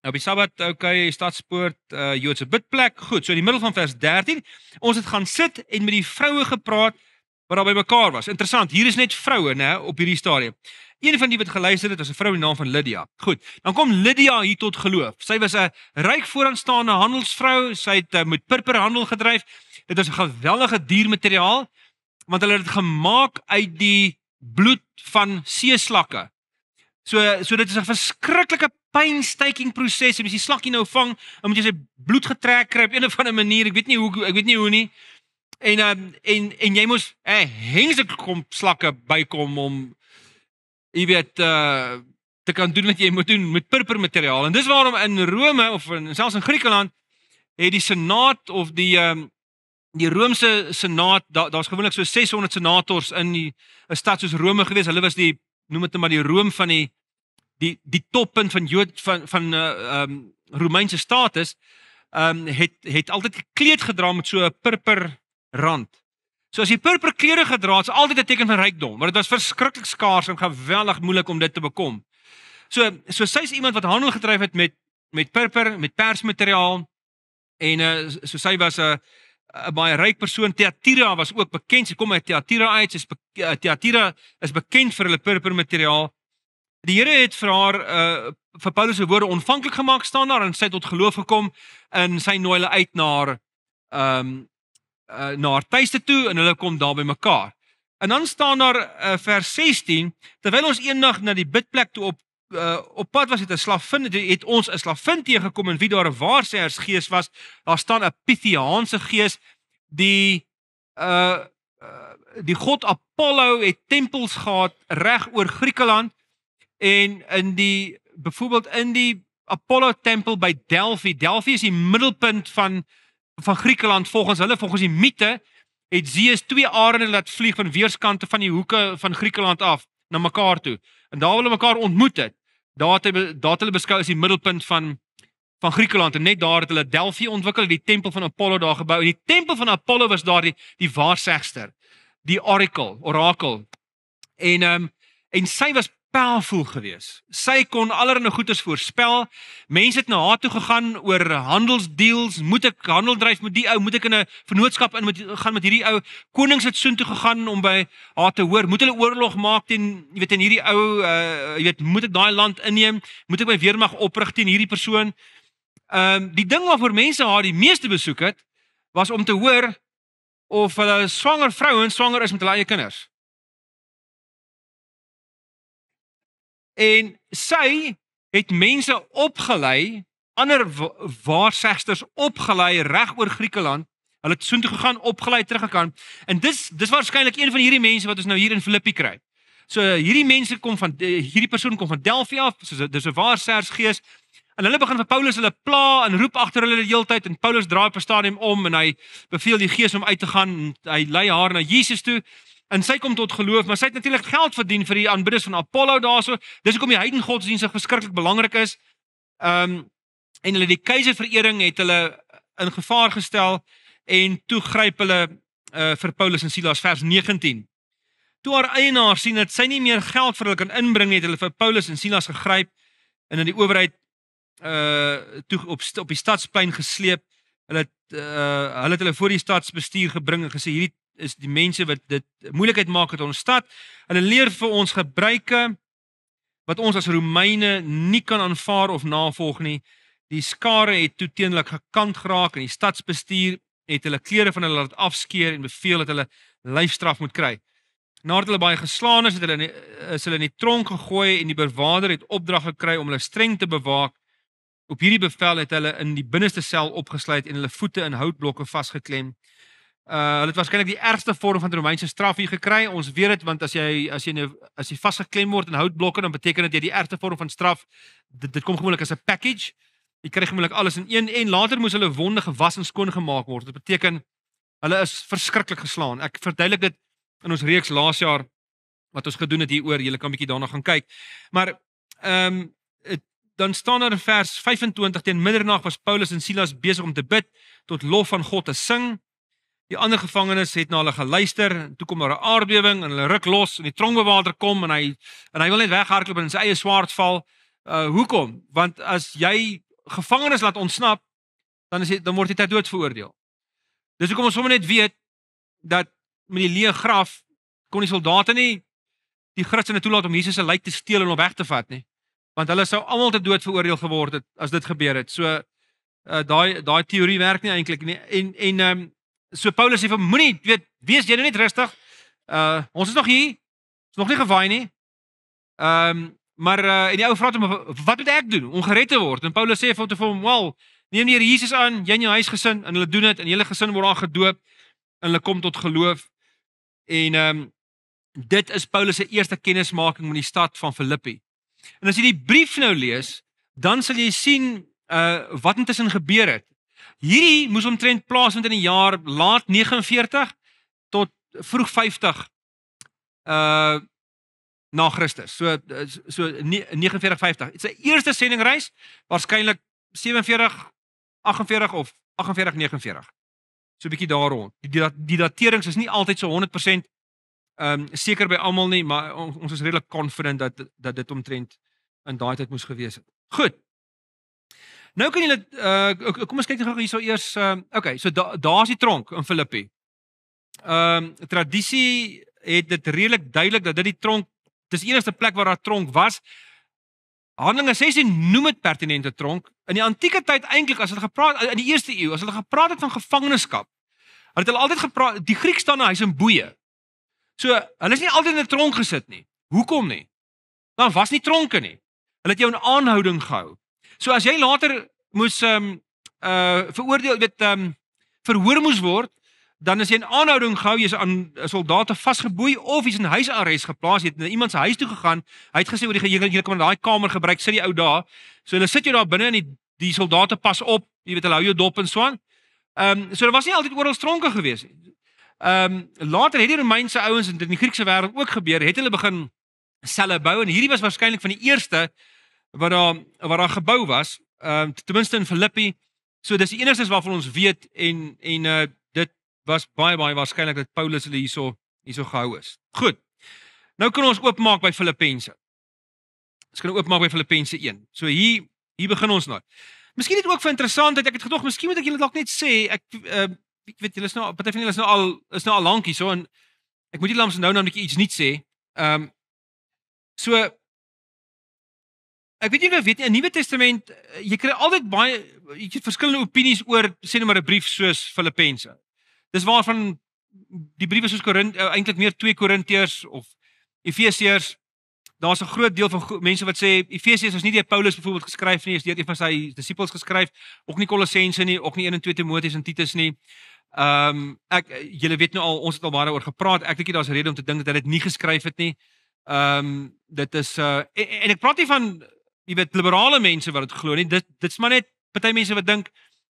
Nou by Sabbat, okay, Stadspoort, Joodse bidplek. Goed, so in die middel van vers 13, ons het gaan sit en met die vroue gepraat wat daar bymekaar was. Interessant, hier is net vroue, né, op hierdie stadium. Een van die wat geluister het, was 'n vrou met die naam van Lydia. Goed, dan kom Lydia hier tot geloof. Sy was 'n ryk vooraanstaande handelsvrou, sy het met purperhandel gedryf. Dit was 'n geweldige diermateriaal, want hulle het dit gemaak uit die bloed van seeslakke. So dit is 'n verskriklike pynstaking proses. As jy die slakkie nou vang, dan moet jy sy bloed getrek kry op 'n of ander manier. Ek weet nie hoe nie. En jy moes hengse kom slakke bykom om jy weet te kan doen wat jy moet doen met purpermateriaal. En dis waarom in Rome of selfs in Griekeland het die senaat of die Romeinse senaat, daar's gewoonlik so 600 senators in 'n stad soos Rome gewees. Hulle was noem dit maar die Rome van die toppunt van Romeinse status, het altyd gekleed gedra met so 'n purper rand. So as jy purper klere gedra het, is altyd 'n teken van rykdom, maar dit was verskriklik skaars en geweldig moeilik om dit te bekom. So sy is iemand wat handel gedryf het met purper, met persmateriaal, en so sy was 'n baie ryk persoon. Thyatira was ook bekend. Sy kom uit Thyatira uit. Thyatira is bekend vir hulle purpermateriaal. Die Here het vir haar vir Paulus se woorde ontvanklik gemaak staan daar, en sy het tot geloof gekom, en sy nooi hulle uit na haar tuiste toe, en hulle kom daar by mekaar. En dan staan daar vers 16, terwyl ons eendag na die bidplek toe op pad was, het ons 'n slavin teëgekom en wie daar 'n waarsêersgees was. Daar staan 'n Pythiaanse gees. Die god Apollo het tempels gehad reg oor Griekeland, en byvoorbeeld in die Apollo tempel by Delphi is die middelpunt van Griekeland volgens die mite, het Zeus 2 arende laat vlieg van weerskante van die hoeke van Griekeland af na mekaar toe. En daar hulle mekaar ontmoet het, daar het hulle beskou as die middelpunt van Griekeland, en net daar het hulle Delphi ontwikkel, die tempel van Apollo daar gebou. En die tempel van Apollo was daar die waarsegster, die orakel. En sy was powerful geweest. Sy kon allerlei goeders voorspel. Mense het na haar toe gegaan oor handelsdeals. Moet ek handel dryf met die ou? Moet ek in 'n vennootskap gaan met hierdie ou? Konings het soontoe gegaan om by haar te hoor. Moet hulle oorlog maak teen hierdie ou? Moet ek daai land inneem? Moet ek my weermag oprig teen hierdie persoon? Die ding waarvoor mense haar die meeste besoek het, was om te hoor of hulle swanger vrouens swanger is met hulle eie kinders. En sy het mense opgelei, ander waarsegsters opgelei reg oor Griekeland. Hulle het soontoe gegaan, opgelei, teruggegaan. En dis waarskynlik een van hierdie mense wat ons nou hier in Filippi kry. So hierdie persoon kom van Delphi af, so dis 'n waarsêersgees. En hulle begin vir Paulus hulle pla en roep agter hulle die hele tyd, en Paulus draai op 'n stadium om en hy beveel die gees om uit te gaan, en hy lei haar na Jesus toe. En sy kom tot geloof, maar sy het natuurlik geld verdien vir die aanbidders van Apollo daarso. Dis hoekom die heidengodsdienste verskriklik belangrik is. En hulle die keizerverering het hulle in gevaar gestel, en toe gryp hulle vir Paulus en Silas, vers 19. Toe haar eienaar sien dat sy nie meer geld vir hulle kan inbring, het hulle vir Paulus en Silas gegryp en in die owerheid toe op die stadsplein gesleep. Hulle het hulle voor die stadsbestuur gebring en gesê, hierdie is die mense wat dit moeilikheid maak met ons stad. Hulle leer vir ons gebruike wat ons as Romeine nie kan aanvaar of navolg nie. Die skare het toe teenoor gekant geraak, en die stadsbestuur het hulle klere van hulle laat afskeer en beveel dat hulle lyfstraf moet kry. Nadat hulle baie geslaan is hulle in die tronk gegooi, en die bewaarder het opdrag gekry om hulle streng te bewaak. Op hierdie bevel het hulle in die binneste sel opgesluit en hulle voete in houtblokke vasgeklem. Hulle het waarskynlik die ergste vorm van Romeinse straf hier gekry. Ons weet dit, want as jy vasgeklem word in houtblokke, dan beteken dit jy die ergste vorm van straf dit kom gewoonlik as 'n package. Jy kry gewoonlik alles in een en later moes hulle wonde gewas en skoon gemaak word. Dit beteken hulle is verskriklik geslaan. Ek verduidelik dit in ons reeks laas jaar wat ons gedoen het hieroor. Julle kan 'n bietjie daarna gaan kyk. Maar dan staan daar in vers 25 teen middernag was Paulus en Silas besig om te bid tot lof van God te sing. Die ander gevangenes het na hulle geluister en toe kom daar 'n aardbewing en hulle ruk los en die tronkbewaarder kom en hy wil net weghardloop en in sy eie swaard val. Hoekom? Want as jy gevangenes laat ontsnap, dan word jy ter dood veroordeel. Dis hoekom ons sommer net weet dat met die leë graf kon die soldate nie die Christene toelaat om Jesus se lijk te steel en hom weg te vat nie. Want hulle sou almal ter dood veroordeel geword het as dit gebeur het. So daai teorie werk nie eintlik nie. En so Paulus sê vir moenie weet, wees jy nou net rustig. Ons is nog hier. Is nog nie gevaai nie. Maar en die ou vra hom wat moet ek doen om gered te word? En Paulus sê vir hom, "Wel, neem die Here Jesus aan, jy en jou huisgesin." En hulle doen dit en hele gesin word daar gedoop en hulle kom tot geloof. En dit is Paulus se eerste kennismaking met die stad van Filippi. En as jy die brief nou lees, dan sal jy sien wat intussen gebeur het. Hierdie moes omtrent plaasvind in die jaar laat 49 tot vroeg 50 na Christus. So 49-50. Dit is 'n eerste sendingreis, waarskynlik 47, 48 of 48, 49. So 'n bietjie daar rond. Die daterings is nie altyd so 100% seker by almal nie, maar ons is redelik confident dat dit omtrent in daai tyd moes gewees het. Goed. Nou kan julle kom ons kyk net gou hierso eers okay, so daar's die tronk in Filippi. Tradisie het dit redelik duidelik dat dit die tronk, dis die enigste plek waar daar tronk was. Handelinge 16 noem dit pertinente tronk. In die antieke tyd eintlik as hulle gepraat in die eerste eeu, as hulle gepraat het van gevangenskap, het hulle altyd gepraat, die Griek staan na huis in boeye. So, hulle is nie altyd in 'n tronk gesit nie. Hoekom nie? Daar was nie tronke nie. Hulle het jou in aanhouding gehou. So as jy later moes veroordeel, verhoor moes word, dan is jy in aanhouding gehou, jy's aan soldate vasgeboei of jy's in huisarrest geplaas, jy het na iemand se huis toe gegaan. Hy het gesê jy kan daai kamer gebruik, sit die ou daar. So hulle sit jou daar binne en die soldate pas op, jy weet hulle hou jou dop en so aan. So daar was nie altyd oral tronke gewees nie. Later het die Romeinse ouens en dit in die Griekse wêreld ook gebeur, het hulle begin selle bou en hierdie was waarskynlik van die eerste wat daar gebou was, ten minste in Filippi. So dis die enigste waarvan ons weet en dit was baie waarskynlik dat Paulus hulle hierso gehou is. Goed. Nou kan ons oopmaak by Filippense. Ons kan oopmaak by Filippense 1. So hier begin ons nou. Miskien net ook vir interessantheid, ek het gedog, miskien moet ek julle dalk net sê, ek weet julle is nou, party van julle is nou al lank hier so en ek moet julle langs nou 'n bietjie iets nuuts sê. So ek weet nie of weet nie, in die Nuwe Testament, jy kry altyd jy kry verskillende opinies oor sê net maar 'n brief soos Filippense. Dis waarvan die briewe soos eintlik meer 2 Korintiërs of Efesiërs. Daar's 'n groot deel van mense wat sê Efesiërs is nie deur Paulus byvoorbeeld geskryf nie, is deur een van sy disippels geskryf, ook nie Kolossense nie, ook nie 1 en 2 Timoteus en Titus nie. Julle weet nou al, ons het al baie daaroor gepraat. Ek dink daar's 'n rede om te dink dat hy dit nie geskryf het nie. Dit is en ek praat nie van jy weet liberale mense wat dit glo nie. Dit's maar net party mense wat dink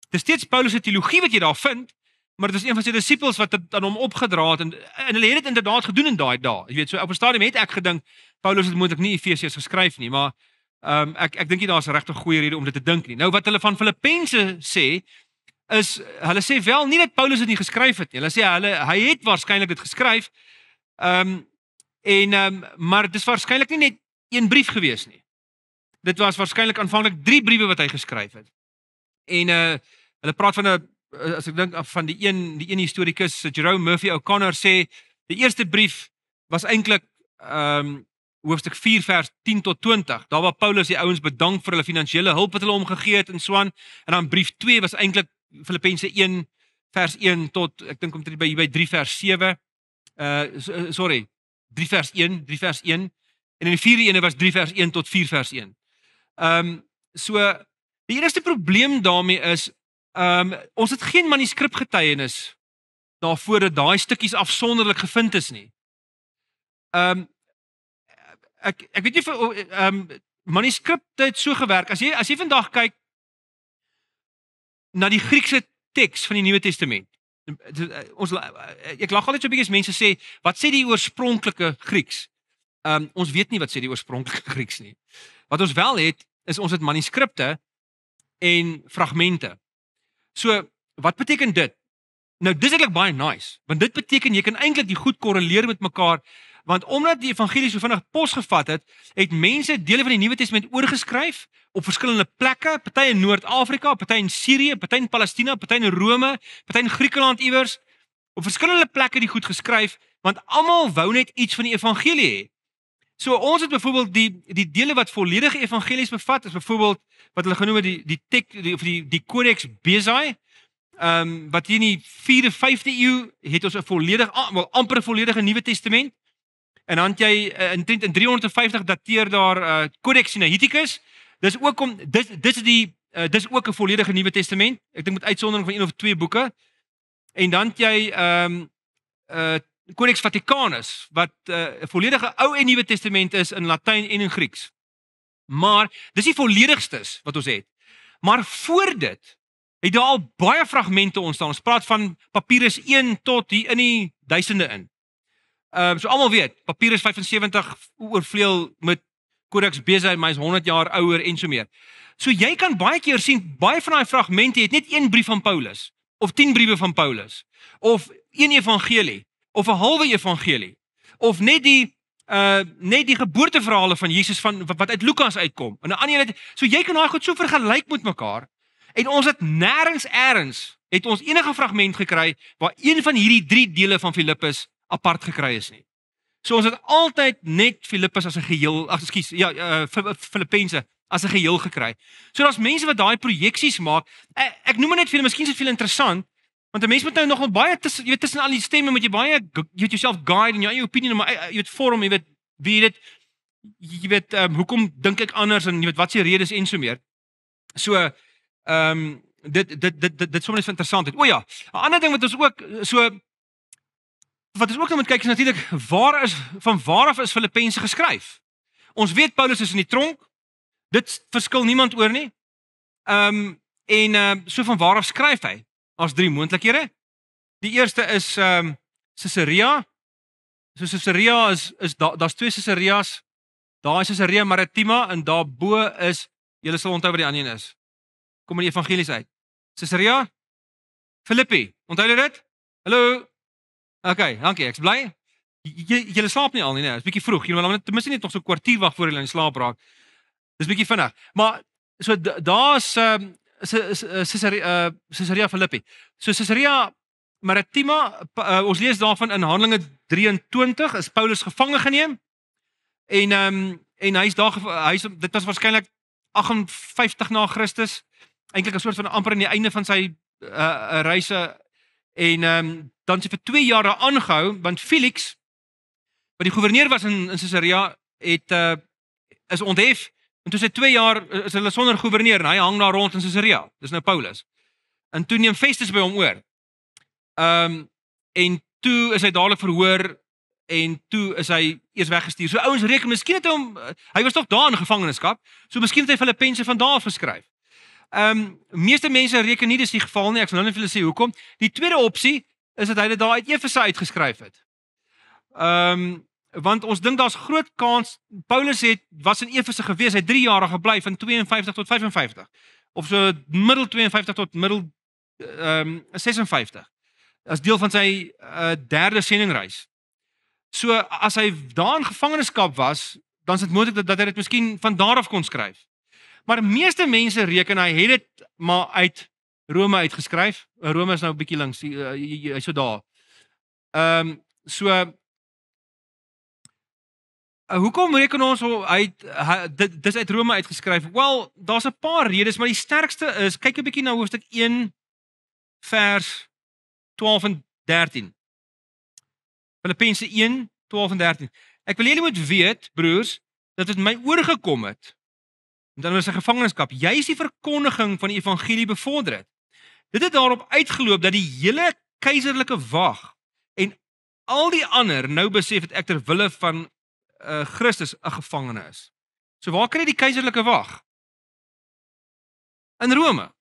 dis steeds Paulus se teologie wat jy daar vind, maar dit is een van sy disippels wat dit aan hom opgedra het en hulle het dit inderdaad gedoen in daai dae. Jy weet, so op 'n stadium het ek gedink Paulus het moontlik nie Efesiërs geskryf nie, maar ek dink nie daar's 'n regtig goeie rede om dit te dink nie. Nou wat hulle van Filippense sê is hulle sê wel nie dat Paulus dit nie geskryf het nie. Hulle sê hy het waarskynlik dit geskryf. Maar dis waarskynlik nie net een brief gewees nie. Dit was waarskynlik aanvanklik 3 briewe wat hy geskryf het. En hulle praat van as ek dink van die een historikus, Jerome Murphy O'Connor sê die eerste brief was eintlik hoofstuk 4 vers 10 tot 20. Daar waar Paulus die ouens bedank vir hulle finansiële hulp wat hulle hom gegee het en so aan. En dan brief 2 was eintlik Filippense 1 vers 1 tot ek dink omtrent by 3 vers 7. 3 vers 1 en in die 4de ene was 3 vers 1 tot 4 vers 1. So die enigste probleem daarmee is ons het geen manuskripgetuienis daarvoor dat daai stukkies afsonderlik gevind is nie. Ek weet nie manuskripte het so gewerk. As jy vandag kyk na die Griekse teks van die Nuwe Testament. Ek lag altyd so 'n bietjie as mense sê, wat sê die oorspronklike Grieks? Ons weet nie wat sê die oorspronklike Grieks nie. Wat ons wel het, is ons het manuskripte en fragmente. So, wat beteken dit? Nou, dis eintlik baie nice, want dit beteken jy kan eintlik die goed korreleer met mekaar, want omdat die evangelie so vinnig pos gevat het, het mense dele van die Nuwe Testament oorgeskryf op verskillende plekke, party in Noord-Afrika, party in Sirië, party in Palestina, party in Rome, party in Griekeland iewers, op verskillende plekke die goed geskryf, want almal wou net iets van die evangelie hê. So ons het byvoorbeeld die dele wat volledige evangelies bevat, is byvoorbeeld wat hulle genoem het die Codex Bezae, wat hier in die 4de, 5de eeu het ons 'n amper volledige Nuwe Testament. En dan het jy in 350 dateer daar Codex Sinaiticus. Dis ook 'n volledige Nuwe Testament. Ek dink met uitsondering van 1 of 2 boeke. En dan het jy Codex Vaticanus wat 'n volledige Ou en Nuwe Testament is in Latyn en in Grieks. Maar dis die volledigstes wat ons het. Maar voor dit het daar al baie fragmente ontstaan. Ons praat van Papyrus 1 tot hier in die duisende in. So almal weet, Papyrus 75 oorvleuel met Codex Bezae, maar is 100 jaar ouer en so meer. So jy kan baie keer sien, baie van daai fragmente het net 1 brief van Paulus, of 10 briewe van Paulus, of 1 evangelie, of 'n halwe evangelie, of net die geboorteverhale van Jesus wat uit Lukas uitkom. En 'n ander so jy kan daai goed so vergelyk met mekaar. En ons het nêrens het ons enige fragment gekry waar een van hierdie 3 dele van Filippus apart gekry is nie. So ons het altyd net Filippus as 'n geheel, Filippense as 'n geheel gekry. So daar's mense wat daai projeksies maak. Ek noem net vir julle, miskien is dit veel interessant, want 'n mens moet nou nog baie tussen al die stemme moet jy baie jy weet jouself guide en jou eie opinie, maar jy weet vorm, jy weet hoekom dink ek anders en jy weet wat se redes en so meer. So dit sommer is interessant. O ja, 'n ander ding wat ons ook wat ons ook nou moet kyk is natuurlik van waar af is Filippense geskryf. Ons weet Paulus is in die tronk. Dit verskil niemand oor nie. So van waar af skryf hy? Daar's 3 moontlikhede. Die eerste is Caesarea. So Caesarea is daar's 2 Caesareas. Daar is Caesarea Maritima en daarbo is, julle sal onthou wat die ander een is. Kom in die evangelies uit. Caesarea Filippi. Onthou julle dit? Hallo. Okay, dankie. Ek's bly. Julle slaap nie al nie, nee. Dis bietjie vroeg. Julle moet ten minste net nog so 'n kwartier wag voor julle in slaap raak. Dis bietjie vinnig. Maar so daar's Caesarea Filippi. So Caesarea Maritima, ons lees daarvan in Handelinge 23, is Paulus gevange geneem. En hy's daar dit was waarskynlik 58 na Christus. Eintlik 'n soort van amper aan die einde van sy reise. En dan sy vir 2 jaar daar aangehou, want Felix, wat die goewerneur was in Caesarea, is onthef. En toe sy 2 jaar is hulle sonder goewerneur en hy hang daar rond in Caesarea. Dis nou Paulus. En toe neem Festus by hom oor. En toe is hy dadelik verhoor en toe is hy eers weggestuur. So ouens reken, miskien het hy was tog daar in gevangenskap. So miskien het hy Filippense van daar af geskryf. Meeste mense reken nie dis die geval nie. Ek sal nou net vir julle sê hoekom. Die tweede opsie is dat hy dit daar uit Efese uitgeskryf het. Want ons dink daar's groot kans Paulus was in Efese gewees, hy 3 jaar gebly van 52 tot 55 of so middel 52 tot middel 56 as deel van sy 3de sendingreis. So as hy daar in gevangenskap was, dan is dit moontlik dat hy dit miskien van daar af kon skryf. Maar meeste mense reken hy het dit maar uit Rome uitgeskryf. Rome is nou 'n bietjie links, hy's so daar. Hoekom reken ons dis uit Rome uitgeskryf? Wel, daar's 'n paar redes, maar die sterkste is, kyk 'n bietjie na hoofstuk 1 vers 12 en 13. Filippense 1, 12 en 13. Ek wil julle moet weet, broers, dat dit my oorgekom het. En dan is 'n gevangenskap. Jy is die verkondiging van die evangelie bevorder het. Dit het daarop uitgeloop dat die hele keiserlike wag en al die ander nou besef het ek ter wille van Christus 'n gevangene is. So waar kry die keiserlike wag? In Rome.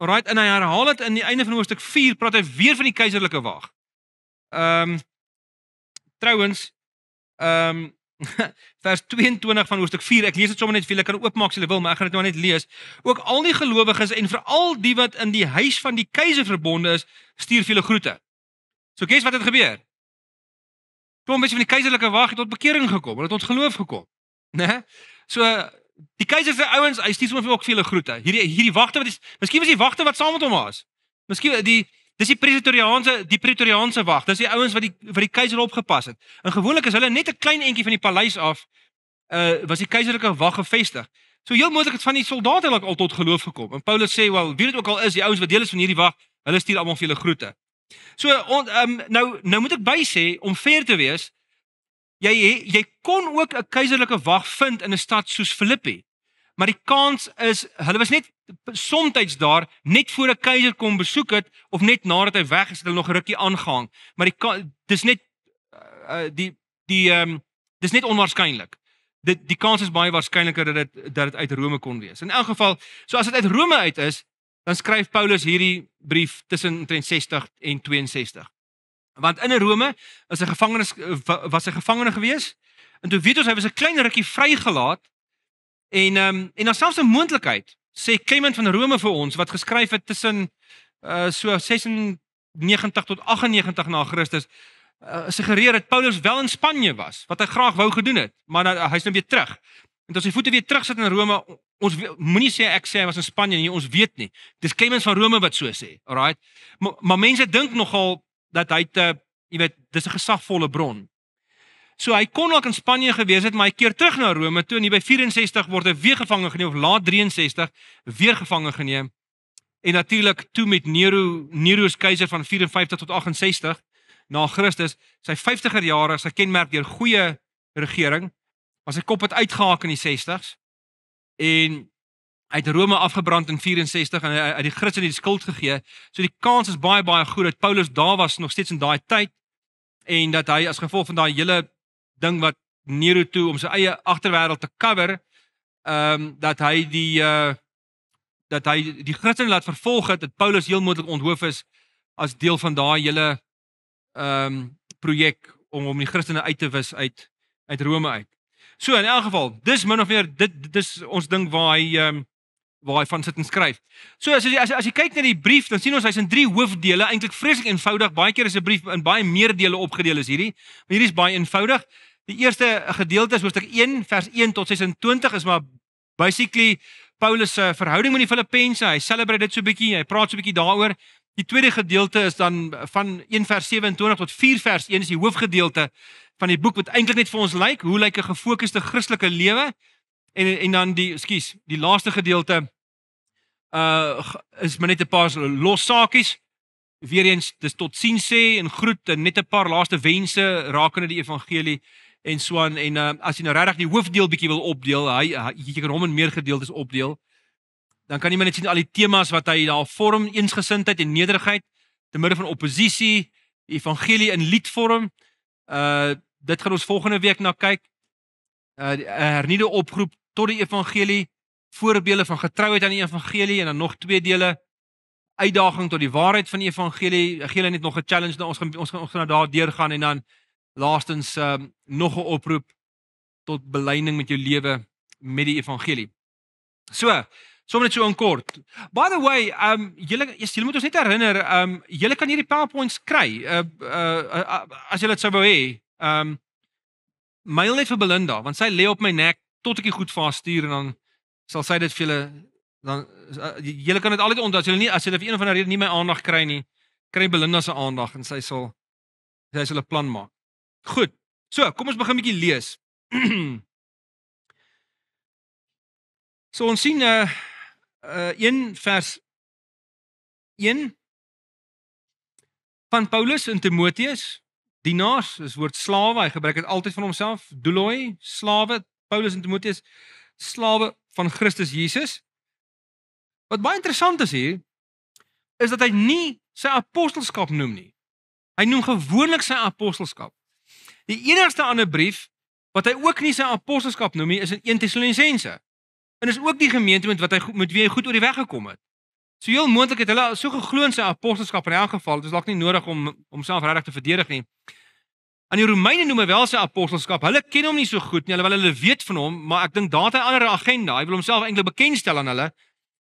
Alright, en hy herhaal dit in die einde van hoofstuk 4, praat hy weer van die keiserlike wag. Trouwens, vers 22 van hoofstuk 4, ek lees dit sommer net vir julle, kan oopmaak as julle wil, maar ek gaan dit nou net lees. Ook al die gelowiges en veral die wat in die huis van die keiser verbonde is, stuur vir julle groete. So kies wat het gebeur? Kom mense van die keiserlike wag het tot bekering gekom, hulle het tot geloof gekom, né? So die keiser se ouens, hy stuur sommer ook vir julle groete. Hierdie wagte wat is, miskien was die wagte wat saam met hom was. Miskien dis die pretoriaanse wag. Dis die ouens wat die keiser opgepas het. En gewoonlik is hulle net 'n klein entjie van die paleis af, was die keiserlike wag gevestig. So heel moontlik het van die soldate al tot geloof gekom. En Paulus sê, wel, wie dit ook al is, die ouens wat deel is van hierdie wag, hulle stuur almal vir julle groete. So nou moet ek by sê, om fair te wees, jy kon ook 'n keiserlike wag vind in 'n stad soos Filippi. Maar die kans is, hulle was net somtyds daar, net voor 'n keiser kom besoek het, of net nadat hy weg is, het hulle nog 'n rukkie aangehang. Maar dis net dis net onwaarskynlik. Die kans is baie waarskynliker dat dit uit Rome kon wees. In elk geval, so as dit uit Rome uit is, dan skryf Paulus hierdie brief tussen 60 en 62. Want in Rome was hy gevangene gewees, en toe weet ons, hy was 'n klein rukkie vrygelaat, en dan selfs 'n moontlikheid, sê Clement van Rome vir ons, wat geskryf het tussen so 96 tot 98 na Christus, suggereer dat Paulus wel in Spanje was, wat hy graag wou gedoen het, maar hy's nou weer terug. En as hy voete weer terug sit in Rome, ons moenie sê ek sê hy was in Spanje nie, ons weet nie. Dis Clement van Rome wat so sê, alright? Maar mense dink nogal dat hy jy weet, dis 'n gesagvolle bron. So hy kon ook in Spanje gewees het, maar hy keer terug na Rome toe, en hier by 64 word hy weer gevange geneem, of laat 63 weer gevange geneem. En natuurlik toe met Nero is keiser van 54 tot 68 na Christus, sy 50er jare, sy kenmerk deur goeie regering, maar sy kop het uitgehaak in die 60s, en hy het Rome afgebrand in 64, en hy het die Christene die skuld gegee. So die kans is baie, baie goed dat Paulus daar was, nog steeds in daai tyd, en dat hy as gevolg van daai hele ding wat Nero toe, om sy eie agterwêreld te cover, dat hy die Christene laat vervolg het, dat Paulus heel moontlik onthoof is, as deel van daai hele projek, om die Christene uit te wis uit Rome uit. So in elk geval, dis min of meer, dis ons ding waar hy van sit en skryf. So as jy kyk na die brief, dan sien ons hy's in 3 hoofdele, eintlik vreeslik eenvoudig. Baie keer is 'n brief in baie meer dele opgedeel as hierdie, maar hierdie is baie eenvoudig. Die eerste gedeelte is hoofstuk 1 vers 1 tot 26 is maar basically Paulus se verhouding met die Filippense. Hy celebrate dit so 'n bietjie, hy praat so 'n bietjie daaroor. Die tweede gedeelte is dan van 1 vers 27 tot 4 vers 1 is die hoofgedeelte van die boek wat eintlik net vir ons lyk, hoe lyk 'n gefokusde Christelike lewe? En dan die laaste gedeelte is maar net 'n paar los saakies. Weereens dis totsiens sê en groet en net 'n paar laaste wense rakende die evangelie en so aan. En as jy nou regtig die hoofdeel bietjie wil opdeel, jy kan hom in meer gedeeltes opdeel. Dan kan jy maar net sien al die temas wat hy daar vorm, eensgesindheid en nederigheid, te midde van oppositie, die evangelie in liedvorm. Dit gaan ons volgende week na kyk. 'n hernieude oproep tot die evangelie, voorbeelde van getrouheid aan die evangelie, en dan nog 2 dele, uitdaging tot die waarheid van die evangelie. Ek gee hulle net nog 'n challenge, nou ons gaan daar deurgaan, en dan laastens nog 'n oproep tot belyning met jou lewe met die evangelie. So, sommer net so in kort. By the way, julle moet ons net herinner, julle kan hierdie PowerPoints kry, as julle dit sou wou hê. Mail net vir Belinda, want sy lê op my nek tot ek die goed vir haar stuur, en dan sal sy dit vir julle, dan julle kan dit altyd onthou, as julle vir een of ander rede nie my aandag kry nie, kry Belinda se aandag, en sy sal 'n plan maak. Goed, so, kom ons begin 'n bietjie lees. So ons sien 1 vers 1 van Paulus en Timoteus, dienaars, is woord slawe, hy gebruik dit altyd van homself, douloi, slawe, Paulus en Timoteus, slawe van Christus Jesus. Wat baie interessant is hier, is dat hy nie sy apostelskap noem nie. Hy noem gewoonlik sy apostelskap. Die enigste ander brief Wat hy ook nie sy apostelskap noem nie, is in 1 Tessalonisense. En is ook die gemeente met wie hy goed oor die weg gekom het. So heel moontlik het hulle so geglo in sy apostelskap in elk geval, dit is dalk nie nodig om homself regtig te verdedig nie. Aan die Romeine noem hy wel sy apostelskap. Hulle ken hom nie so goed nie, alhoewel hulle weet van hom, maar ek dink daar het hy 'n ander agenda. Hy wil homself eintlik bekendstel aan hulle,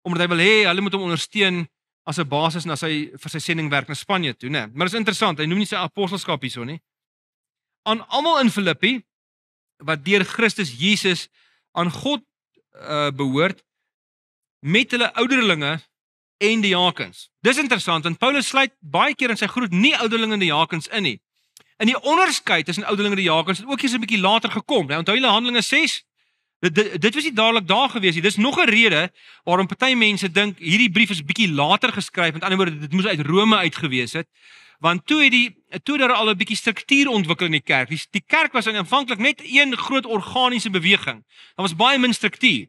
omdat hy wil hê hulle moet hom ondersteun as 'n basis na vir sy sendingwerk na Spanje toe, né? Maar dit is interessant, hy noem nie sy apostelskap hierso nie. Aan almal in Filippi wat deur Christus Jesus aan God behoort, met hulle ouderlinge en diakens. Dis interessant, want Paulus sluit baie keer in sy groet nie ouderlinge en diakens in nie. En die onderskeid tussen ouderlinge en diakens het ook eers 'n bietjie later gekom. Nou onthou julle Handelinge 6? Dit was nie dadelik daar gewees nie. Dis nog 'n rede waarom party mense dink hierdie brief is bietjie later geskryf. Met ander woorde, dit moes uit Rome uitgewees het. Want toe daar al 'n bietjie struktuur ontwikkel in die kerk. Die kerk was aanvanklik net een groot organiese beweging. Daar was baie min struktuur.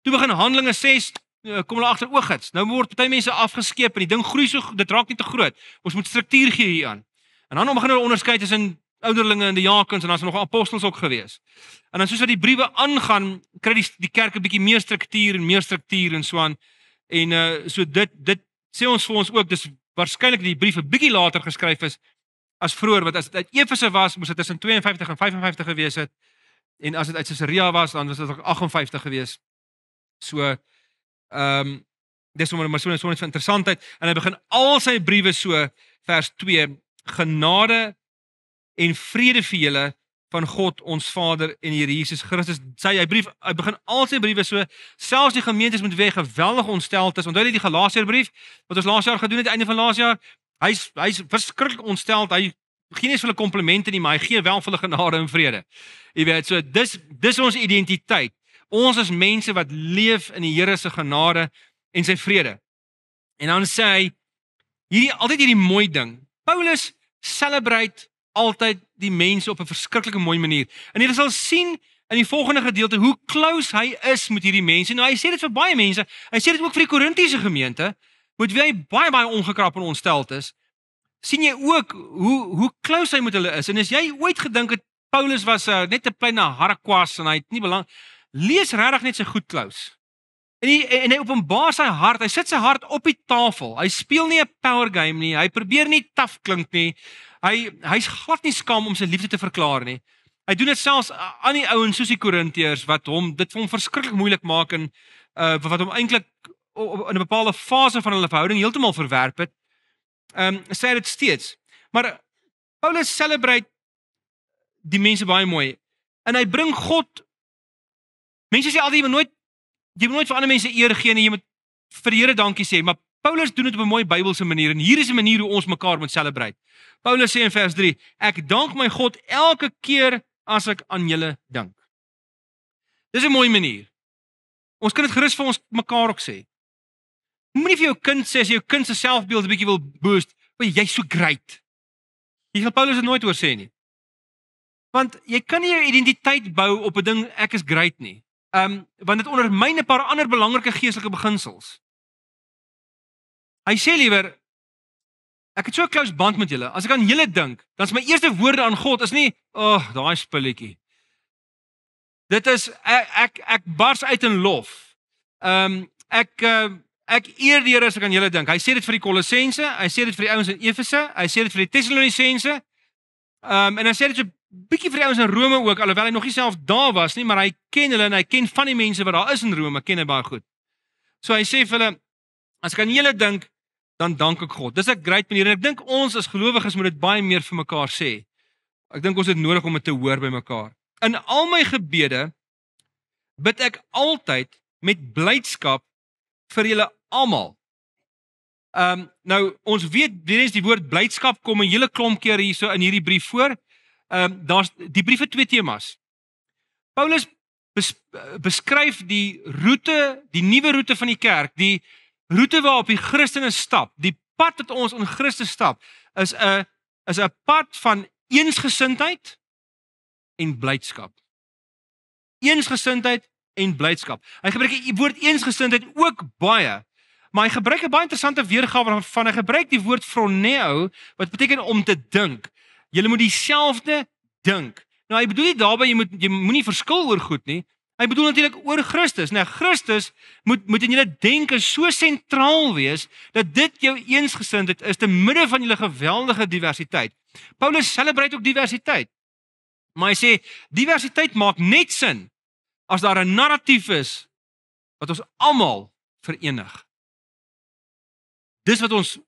Toe begin Handelinge 6 kom hulle agter oogits. Nou word party mense afgeskeep en die ding groei so, dit raak nie te groot. Ons moet struktuur gee hieraan. En dan begin hulle onderskei tussen ouderlinge en diakens en dan is nog apostels ook gewees. En dan soos wat die briewe aangaan, kry die kerk 'n bietjie meer struktuur en so aan. En so dit sê ons vir ons ook, dis waarskynlik die brief 'n bietjie later geskryf is as vroeër, want as dit uit Efese was, moes dit tussen 52 en 55 gewees het. En as dit uit Caesarea was, dan was dit ook 58 gewees. So dis maar so 'n interessantheid. En hy begin al sy briewe so, vers 2, genade en vrede vir julle van God ons Vader en die Here Jesus Christus. Hy begin al sy briewe so, selfs die gemeentes met wie hy geweldig ontsteld is. Onthou jy die Galasiërbrief wat ons laas jaar gedoen het, einde van laas jaar? Hy's verskriklik ontsteld. Hy gee nie vir hulle komplimente nie, maar hy gee wel vir hulle genade en vrede. Jy weet, so dis ons identiteit. Ons is mense wat leef in die Here se genade en sy vrede. En dan sê hy altyd hierdie mooi ding. Paulus celebrate altyd die mense op 'n verskriklike mooi manier. En jy sal sien in die volgende gedeelte hoe close hy is met hierdie mense. Nou hy sê dit vir baie mense. Hy sê dit ook vir die Korintiese gemeente, met wie hy baie ongekrap en ontsteld is. Sien jy ook hoe close hy met hulle is. En as jy ooit gedink het Paulus was net 'n klein harkwas en hy het nie belang, lees regtig net sy goed close. En hy openbaar sy hart, hy sit sy hart op die tafel. Hy speel nie 'n power game nie. Hy probeer nie taaf klink nie. Hy's glad nie skaam om sy liefde te verklaar nie. Hy doen dit selfs aan die ouens soos die Korintiërs wat dit vir hom verskriklik moeilik maak en wat hom eintlik in 'n bepaalde fase van hulle verhouding heeltemal verwerp het. Sê dit steeds. Maar Paulus celebrate die mense baie mooi. En hy bring God. Mense sê altyd jy moet nooit vir ander mense eer gee nie, jy moet vir die Here dankie sê, maar Paulus doen dit op 'n mooi Bybelse manier en hier is 'n manier hoe ons mekaar moet celebrate. Paulus sê in vers 3: Ek dank my God elke keer as ek aan julle dink. Dis 'n mooi manier. Ons kan dit gerus vir ons mekaar ook sê. Moenie vir jou kind sê as jou kind se selfbeeld 'n bietjie wil boost, jy's so great. Jy gaan Paulus dit nooit hoor sê nie. Want jy kan nie jou identiteit bou op 'n ding ek is great nie. Want dit ondermyn 'n paar ander belangrike geestelike beginsels. Hy sê liewer, ek het so 'n close band met julle. As ek aan julle dink, dan is my eerste woorde aan God is nie, daai spulletjie. Dit is ek bars uit in lof. Ek eer die Here as ek aan julle dink. Hy sê dit vir die Kolossense, hy sê dit vir die ouens in Efese, hy sê dit vir die Tessalonisense. En hy sê dit so bietjie vir die ouens in Rome ook, alhoewel hy nog nie self daar was nie, maar hy ken hulle en hy ken van die mense wat daar is in Rome, ken hy baie goed. So hy sê vir hulle, as ek aan julle dink, dan dank ek God. Dis 'n great manier en ek dink ons as gelowiges moet dit baie meer vir mekaar sê. Ek dink ons het nodig om dit te hoor by mekaar. In al my gebede bid ek altyd met blydskap vir julle almal. Nou ons weet weer die woord blydskap kom 'n hele klomp keer hierso in hierdie brief voor. Daar's die brief het 2 temas. Paulus beskryf die roete, die nuwe roete van die kerk, die roete waarop die Christene stap, die pad wat ons in Christus stap, is 'n pad van eensgesindheid en blydskap. Eensgesindheid en blydskap. Hy gebruik die woord eensgesindheid ook baie, maar hy gebruik 'n baie interessante weergawe van hy gebruik die woord phroneo wat beteken om te dink. Julle moet dieselfde dink. Nou hy bedoel nie daarby jy moenie verskil oor goed nie. Hy bedoel natuurlik oor Christus. Nou Christus moet in julle denke so sentraal wees dat dit jou eensgesindheid is te midde van julle geweldige diversiteit. Paulus celebrate ook diversiteit. Maar hy sê diversiteit maak net sin as daar 'n narratief is wat ons almal verenig. Dis wat ons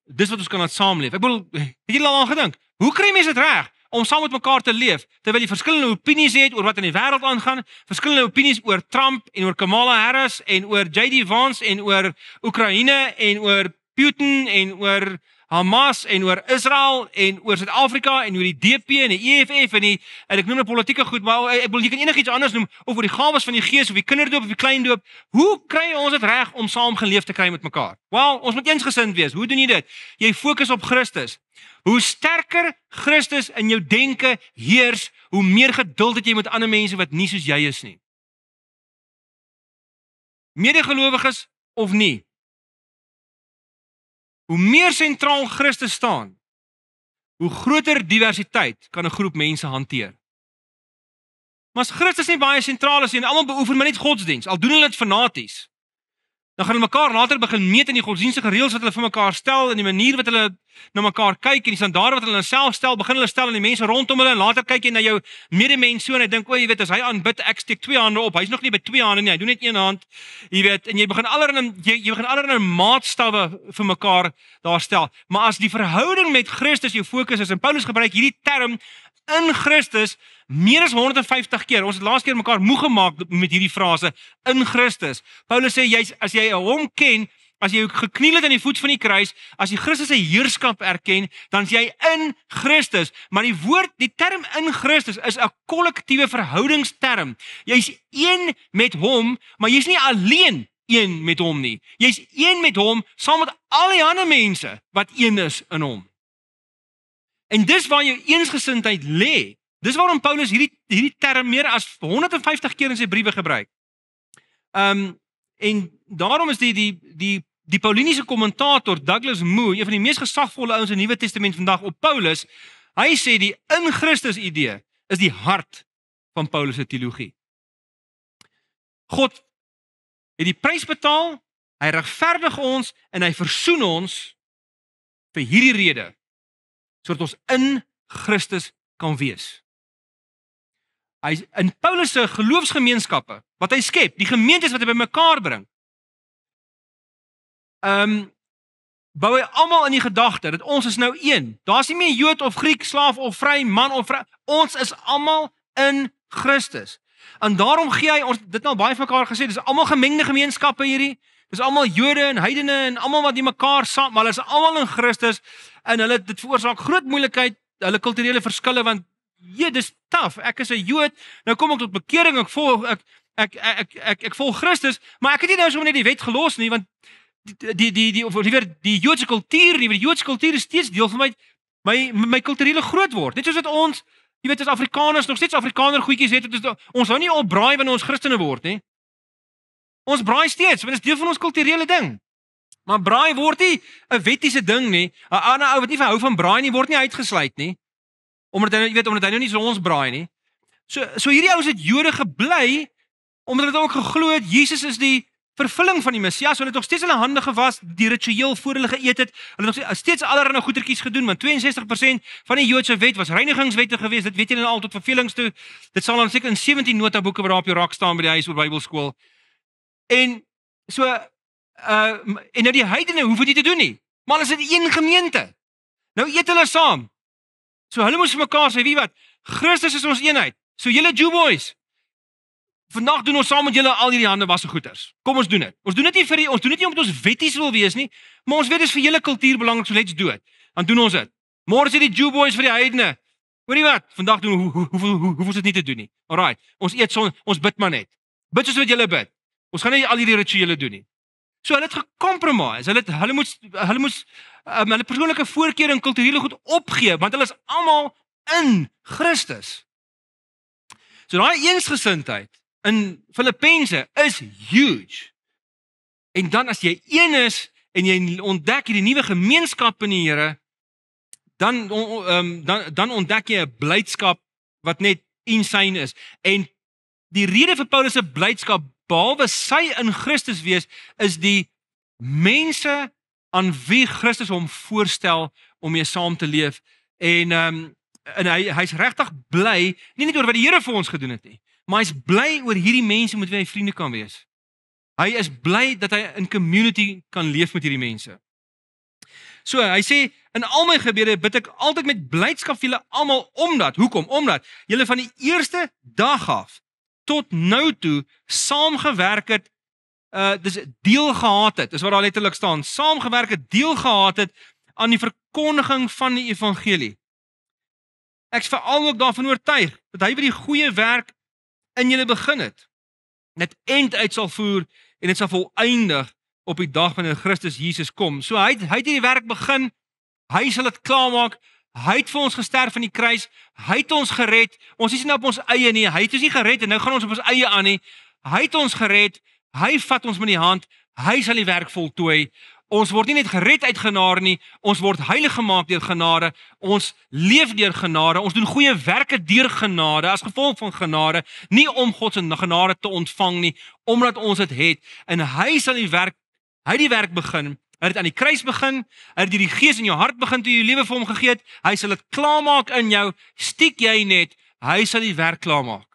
kan laat saamleef. Ek bedoel, het julle al aan gedink? Hoe kry mense dit reg om saam met mekaar te leef terwyl jy verskillende opinies het oor wat in die wêreld aangaan, verskillende opinies oor Trump en oor Kamala Harris en oor JD Vance en oor Oekraïne en oor Putin en oor Hamas en oor Israel en oor Suid-Afrika en oor die DP en die EFF en ek noem 'n politieke goed, maar ek bedoel jy kan enigiets anders noem of oor die gawes van die Gees of die kinderdoop of die kleindoop. Hoe kry ons dit reg om saam geleef te kry met mekaar? Wel, ons moet eensgesind wees. Hoe doen jy dit? Jy fokus op Christus. Hoe sterker Christus in jou denke heers, hoe meer geduld het jy met ander mense wat nie soos jy is nie. Medegelowiges of nie. Hoe meer sentraal Christus staan, hoe groter diversiteit kan 'n groep mense hanteer. Maar as Christus nie baie sentraal is en almal beoefen maar net godsdiens, al doen hulle dit fanaties, dan gaan hulle mekaar later begin meet in die godsdienstige reëls wat hulle vir mekaar stel en die manier wat hulle na mekaar kyk en die standaarde wat hulle self stel, begin hulle stel aan die mense rondom hulle en later kyk jy na jou medemens so en jy dink, o, jy weet, as hy aanbid, ek steek 2 hande op. Hy's nog nie by 2 hande nie, hy doen net 1 hand. Jy weet, en jy begin allerlei maatstawwe vir mekaar daar stel. Maar as die verhouding met Christus jou fokus is, en Paulus gebruik hierdie term in Christus meer as 150 keer. Ons het laas keer mekaar moeg gemaak met hierdie frase in Christus. Paulus sê as jy hom ken, as jy gekniel het aan die voet van die kruis, as jy Christus se heerskap erken, dan is jy in Christus. Maar die term in Christus is 'n kollektiewe verhoudingsterm. Jy's een met hom, maar jy's nie alleen een met hom nie. Jy's een met hom saam met al die ander mense wat een is in hom. En dis waar jou eensgesindheid lê. Dis waarom Paulus hierdie term meer as 150 keer in sy briewe gebruik. En daarom is die Pauliniese kommentator Douglas Moo, een van die mees gesagvolle ouens in die Nuwe Testament vandag op Paulus, hy sê die in Christus idee is die hart van Paulus se teologie. God het die prys betaal, hy regverdig ons en hy versoen ons vir hierdie rede, sodat ons in Christus kan wees. Hy in Paulus se geloofsgemeenskappe wat hy skep, die gemeentes wat hy bymekaar bring, bou hy almal in die gedagte dat ons is nou een. Daar's nie meer Jood of Griek, slaaf of vry, man of vrou. Ons is almal in Christus. En daarom gee hy ons dit nou baie vir mekaar gesê, dis almal gemengde gemeenskappe hierdie. Dis almal Jode en heidene en almal wat die mekaar saam, maar hulle is almal in Christus en dit veroorsaak groot moeilikheid, hulle kulturele verskille want dis taaf. Ek is 'n Jood, nou kom ek tot bekering, ek volg Christus, maar ek het nie nou sommer net die wet gelos nie, want die Joodse kultuur, die Joodse kultuur is steeds deel van my kulturele groot word. Net soos wat ons, jy weet, as Afrikaners nog steeds Afrikaner goedjies het, ons hou nie op braai wanneer ons Christene word nie. Ons braai steeds, want dit is deel van ons kulturele ding. Maar braai word nie 'n wettiese ding nie. 'n Ander ou wat nie hou van braai nie, word nie uitgesluit nie. Omdat hy nou nie so ons braai nie. So hierdie ouens het Jode gebly omdat hulle ook geglo het Jesus is die vervulling van die Messias. Hulle het nog steeds hulle hande gewas, die ritueel voor hulle geëet het. Hulle het nog steeds allerlei goedertjies gedoen, want 62% van die Joodse wet was reinigingswette geweest. Dit weet julle nou al tot vervelings toe. Dit sal dan seker in 17 notaboeke wat daar op jou rak staan by die huis oor Bybelskool. En so en nou die heidene hoef dit nie te doen nie. Maar hulle is in een gemeente. Nou eet hulle saam. So hulle moes vir mekaar sê, wie wat? Christus is ons eenheid. So julle Jew boys, vandag doen ons saam met julle al hierdie hande wasse goeters. Kom ons doen dit. Ons doen dit nie omdat ons wetties wil wees nie, maar ons weet dit is vir julle kultuur belangrik, so let's do it. Dan doen ons dit. Môre sê die Jew boys vir die heidene, hoorie wat? Vandag doen hoef ons dit nie te doen nie. Alraai. Ons eet ons bid maar net. Bid soos wat julle bid. Ons gaan nie al hierdie rituele doen nie. So hulle het gecompromise. Hulle moes hulle persoonlike voorkeure en kulturele goed opgee, want hulle is almal in Christus. So daai eensgesindheid in Filippense is huge. En dan as jy een is en jy ontdek hierdie nuwe gemeenskap in die Here, dan ontdek jy 'n blydskap wat net insane is. En die rede vir Paulus se blydskap, behalwe sy in Christus wees, is die mense aan wie Christus hom voorstel om mee saam te leef. En hy's regtig bly, nie net oor wat die Here vir ons gedoen het nie, maar hy's bly oor hierdie mense met wie hy vriende kan wees. Hy is bly dat hy in community kan leef met hierdie mense. So, hy sê, in al my gebede bid ek altyd met blydskap vir julle almal omdat, hoekom? Omdat julle van die eerste dag af tot nou toe saamgewerk het, dis deel gehad het, is wat daar letterlik staan, saamgewerk het, deel gehad het aan die verkondiging van die evangelie. Ek is veral ook daarvan oortuig dat hy by die goeie werk in julle begin het, dit eind uit sal voer en dit sal voleindig op die dag wanneer Christus Jesus kom. So hy het hierdie werk begin, hy sal dit klaarmaak. Hy het vir ons gesterf aan die kruis, hy het ons gered. Ons is nie op ons eie nie, hy het ons nie gered en nou gaan ons op ons eie aan nie. Hy het ons gered, hy vat ons met die hand, hy sal die werk voltooi. Ons word nie net gered uit genade nie, ons word heilig gemaak deur genade, ons leef deur genade, ons doen goeie werke deur genade, as gevolg van genade, nie om God se genade te ontvang nie, omdat ons dit het. En hy sal die werk begin. Hy het aan die kruis begin, hy het die Gees in jou hart begin toe jy jou lewe vir hom gegee het, hy sal dit klaarmaak in jou, stiek jy net, hy sal die werk klaarmaak.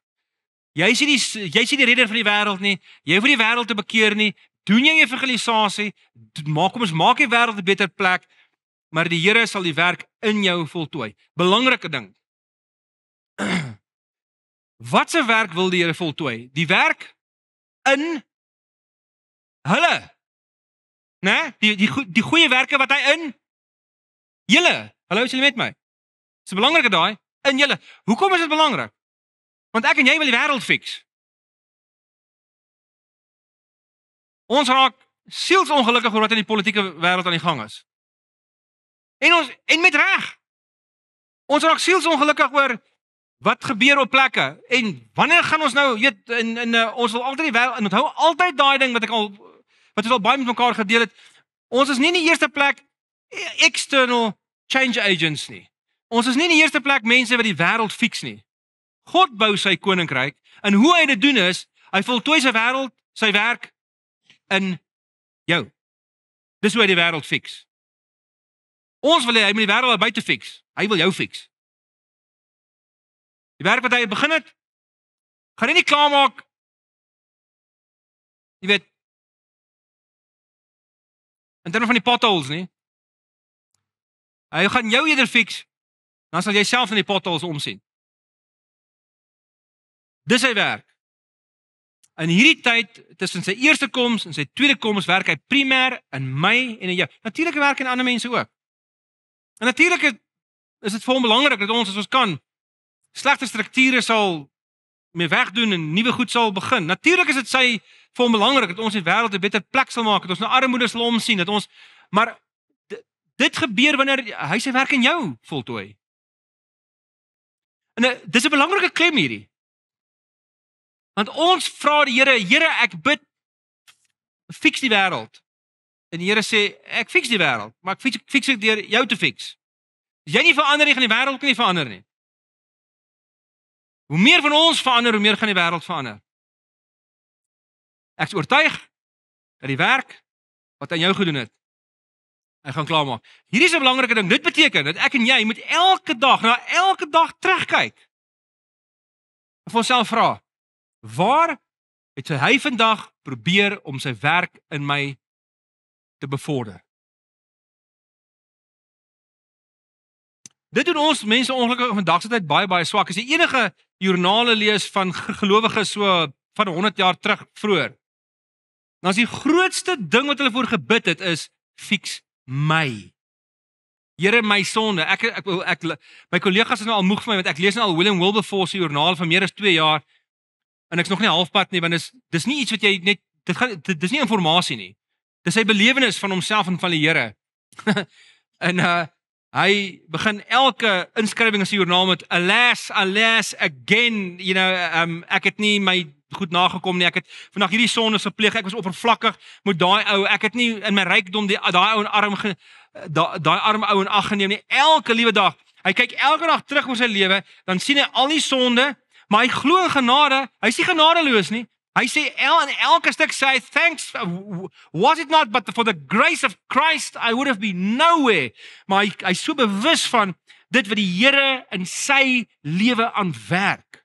Jy is nie die redder van die wêreld nie, jy hoef nie die wêreld te bekeer nie, doen jy evangelisasie, maak die wêreld 'n beter plek, maar die Here sal die werk in jou voltooi. Belangrike ding. Wat se werk wil die Here voltooi? Die werk in hulle. Né? Die goeie werke wat hy in julle. Hallo, is julle met my? Dis 'n belangrike daai, in julle. Hoekom is dit belangrik? Want ek en jy wil die wêreld fix. Ons raak sielsongelukkig oor wat in die politieke wêreld aan die gang is. En met reg. Ons raak sielsongelukkig oor wat gebeur op plekke. En wanneer gaan ons nou, ons wil altyd die wêreld, en onthou altyd daai ding wat ons al baie met mekaar gedeel het. Ons is nie in die eerste plek external change agents nie. Ons is nie in die eerste plek mense wat die wêreld fix nie. God bou sy koninkryk, en hoe hy dit doen is, hy voltooi sy werk in jou. Dis hoe hy die wêreld fix. Ons wil hy moet die wêreld buite fix. Hy wil jou fix. Die werk wat hy begin het, gaan hy nie klaarmaak. Jy weet, in terme van die potholes nie. Hy gaan jou eerder fix, dan sal jy self in die potholes omsien. Dis sy werk. In hierdie tyd, tussen sy eerste koms en sy tweede koms, werk hy primêr in my en in jou. Natuurlik werk hy in ander mense ook. En natuurlik is dit vir hom belangrik dat ons, as ons kan, slegte strukture sal mee wegdoen en nuwe goed sal begin. Natuurlik is dit vir hom belangrik dat ons die wêreld 'n beter plek sal maak, dat ons na armoede sal omsien, dat ons, maar dit gebeur wanneer hy sy werk in jou voltooi. En dis 'n belangrike klem hierdie. Want ons vra die Here, ek bid, fix die wêreld. En die Here sê, ek fix die wêreld, maar ek fix dit deur jou te fix. As jy nie verander nie, gaan die wêreld nie verander nie. Hoe meer van ons verander, hoe meer gaan die wêreld verander. Ek is oortuig dat die werk wat hy aan jou gedoen het, hy gaan klaarmaak. Hierdie is 'n belangrike ding. Dit beteken dat ek en jy moet elke dag terugkyk. En vir onsself vra, waar het hy vandag probeer om sy werk in my te bevorder? Dit doen ons mense ongelukkig vandag se tyd baie swak. As jy enige joernale lees van gelowiges so van 100 jaar terug vroeër, dan is die grootste ding wat hulle voor gebid het is, fix my. Here, my sonde. My kollegas is nou al moeg vir my, want ek lees nou al William Wilberforce se joernaal van meer as 2 jaar, en ek's nog nie halfpad nie, want dis nie iets wat jy net, dis nie informasie nie. Dis sy belewenis van homself en van die Here. En hy begin elke inskrywing in sy joernaal met alas again, ek het nie my goed nagekom nie, ek het vandag hierdie sondes gepleeg, ek was oppervlakkig met daai ou, ek het nie in my rykdom daai arm ou in ag geneem nie. Elke liewe dag, hy kyk elke dag terug oor sy lewe, dan sien hy al die sonde, maar hy glo in genade. Hy's nie genadeloos nie. Hy sê in elke stuk sê hy, thanks, was it not but for the grace of Christ, I would have been nowhere. Maar hy so bewus van dit wat die Here in sy lewe aanwerk.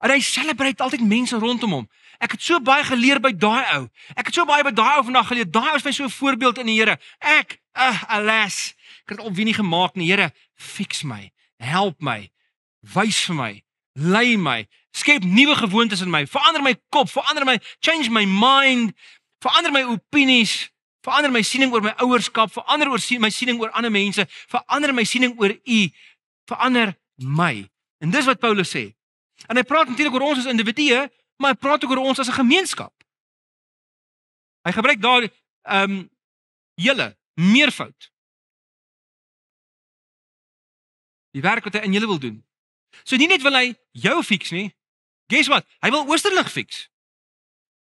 En hy celebrate altyd mense rondom hom. Ek het so baie geleer by daai ou. Ek het so baie by daai ou vandag geleer. Daai ou is my so 'n voorbeeld in die Here. Alas, ek het op wie nie gemaak nie. Here, fix my, help my, wys vir my, lei my, skep nuwe gewoontes in my, verander my kop, verander my, change my mind, verander my opinies, verander my siening oor my ouerskap, verander my siening oor ander mense, verander my siening oor U, verander my. En dis wat Paulus sê. En hy praat natuurlik oor ons as individue, maar hy praat ook oor ons as 'n gemeenskap. Hy gebruik daar julle, meervoud. Die werk wat hy in julle wil doen. So nie net wil hy jou fix nie. Guess what? Hy wil Oosterlig fix.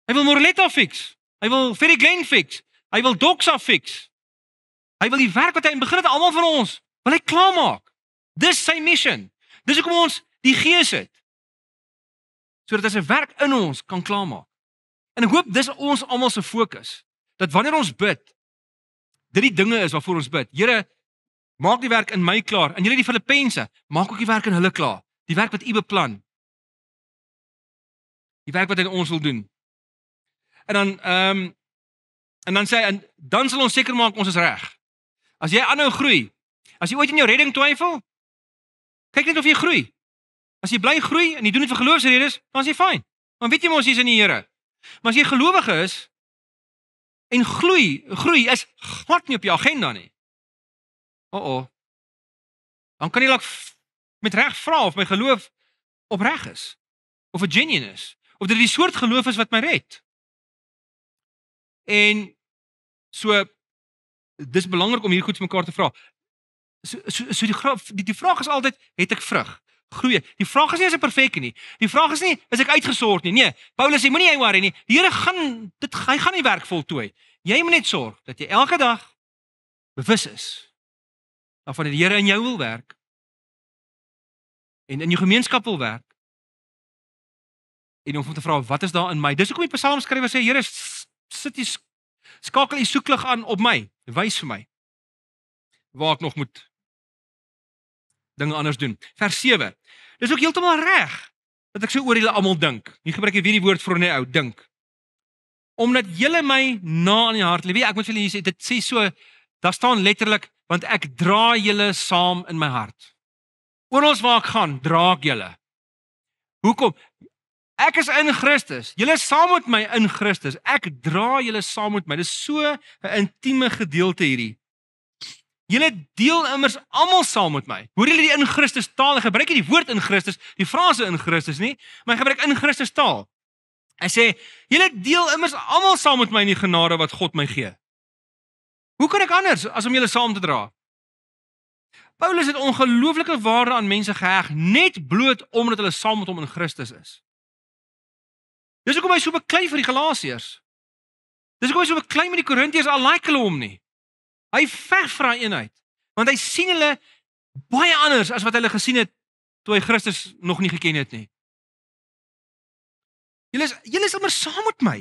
Hy wil Moreletta fix. Hy wil Ferry Glen fix. Hy wil Doxa fix. Hy wil die werk wat hy in begin het almal van ons wil hy klaarmaak. Dis sy mission. Dis hoekom ons die Gees het. Sodat hy sy werk in ons kan klaarmaak. En ek hoop dis ons almal se fokus. Dat wanneer ons bid, dit die dinge is waarvoor ons bid. Here, maak die werk in my klaar. En julle die Filippense, maak ook die werk in hulle klaar. Die werk wat U beplan. Die werk wat hy in ons wil doen. En dan sê hy, en dan sal ons seker maak ons is reg. As jy aanhou groei, as jy ooit in jou redding twyfel, kyk net of jy groei. As jy bly groei en jy doen dit vir geloofsredes, dan is jy fyn. Dan weet jy mos jy's in die Here. Maar as jy gelowige is en groei is glad nie op jou agenda nie. Dan kan jy dalk met reg vra of my geloof opreg is, of dit genuine is, of dit die soort geloof is wat my red. En so dis belangrik om hier goed vir mekaar te vra. So die vraag is altyd, het ek vrug? Groei. Die vraag is nie as ek perfek nie. Die vraag is nie is ek uitgesort nie. Nee, Paulus sê moenie jy worry nie. Die Here hy gaan die werk voltooi. Jy moet net sorg dat jy elke dag bewus is daarvan dat die Here in jou wil werk en in jou gemeenskap wil werk. En om te vra wat is daar in my? Dis hoekom die psalmskrywer sê Here, sit jy skakel die soeklig aan op my. Wys vir my waar ek nog moet dinge anders doen. Vers 7. Dis ook heeltemal reg dat ek so oor julle almal dink. Hier gebruik ek weer die woord vir 'n ou, dink. Omdat julle my na aan die hart lê. Ek moet vir julle sê dit sê so, daar staan letterlik want ek dra julle saam in my hart. Oral waar ek gaan, dra ek julle. Hoekom? Ek is in Christus. Julle is saam met my in Christus. Ek dra julle saam met my. Dis so 'n intieme gedeelte hierdie. Julle deel immers almal saam met my. Hoor julle die in Christus taal? Ek gebruik nie die woord in Christus, die frase in Christus nie, maar ek gebruik in Christus taal. Hy sê, julle deel immers almal saam met my in die genade wat God my gee. Hoe kan ek anders as om julle saam te dra? Paulus het ongelooflike waarde aan mense geheg, net bloot omdat hulle saam met hom in Christus is. Dis hoekom hy so beklei vir die Galasiërs. Dis hoekom hy so beklei met die Korintiërs, al like hulle hom nie. Hy veg vir daai eenheid, want hy sien hulle baie anders as wat hulle gesien het toe hy Christus nog nie geken het nie. Julle is immer saam met my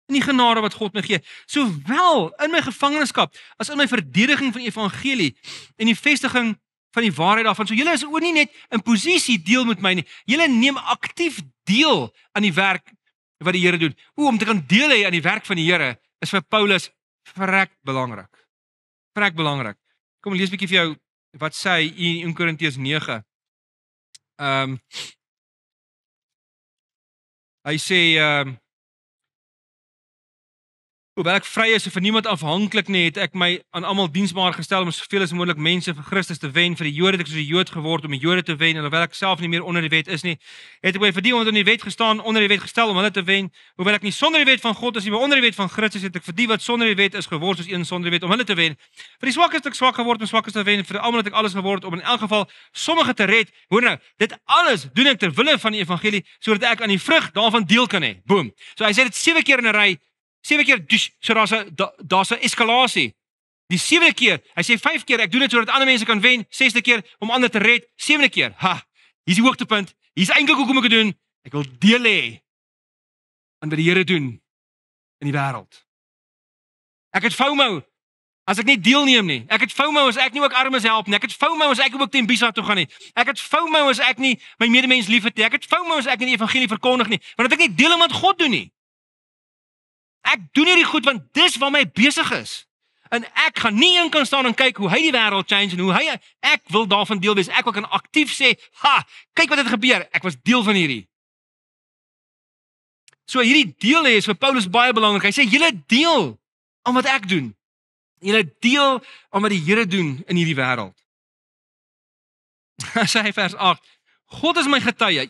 in die genade wat God my gee, sowel in my gevangenskap as in my verdediging van die evangelie en die vestiging van die waarheid daarvan. So julle is ook nie net in posisie deel met my nie. Julle neem aktief deel aan die werk wat die Here doen. Om te kan deel hê aan die werk van die Here is vir Paulus verrek belangrik. Verrek belangrik. Kom lees 'n bietjie vir jou wat sê hy in 1 Korintiërs 9. Hy sê hoewel ek vry is en van niemand afhanklik nie, het ek my aan almal diensbaar gestel om soveel as moontlik mense vir Christus te wen. Vir die Jode het ek soos 'n Jood geword om die Jode te wen, en hoewel ek self nie meer onder die wet is nie, het ek my vir die onder die wet gestaan, onder die wet gestel om hulle te wen. Hoewel ek nie sonder die wet van God is nie, maar onder die wet van Christus, het ek vir die wat sonder die wet is geword soos een sonder die wet om hulle te wen. Vir die swakes het ek swak geword om swakkes te wen, vir almal het ek alles geword om in elk geval sommige te red. Hoor nou, dit alles doen ek ter wille van die evangelie sodat ek aan die vrug daarvan deel kan hê. Boom. So hy sê dit 7 keer in 'n ry. 7 keer, so daar's 'n eskalasie. Die 7de keer, hy sê 5 keer, ek doen dit sodat ander mense kan wen, 6de keer om ander te red, 7de keer, hier's die hoogtepunt, Hier's eintlik hoekom ek dit doen. Ek wil deel hê aan wat die Here doen in die wêreld. Ek het FOMO as ek nie deelneem nie. Ek het FOMO as ek nie ook armes help nie. Ek het FOMO as ek ook teen Bisa toe gaan nie. Ek het FOMO as ek nie my medemens liefhet nie. Ek het FOMO as ek nie die evangelie verkondig nie, want dat ek nie deel aan wat God doen nie. Ek doen hierdie goed want dis waar my besig is. En ek gaan nie een kan staan en kyk hoe hy die wêreld change en hoe ek wil daarvan deel wees. Ek wil kan aktief sê, "Ha, kyk wat het gebeur. Ek was deel van hierdie." So hierdie deel is vir Paulus baie belangrik. Hy sê julle deel aan wat ek doen. Julle deel aan wat die Here doen in hierdie wêreld. Sê hy vers 8. God is my getuie.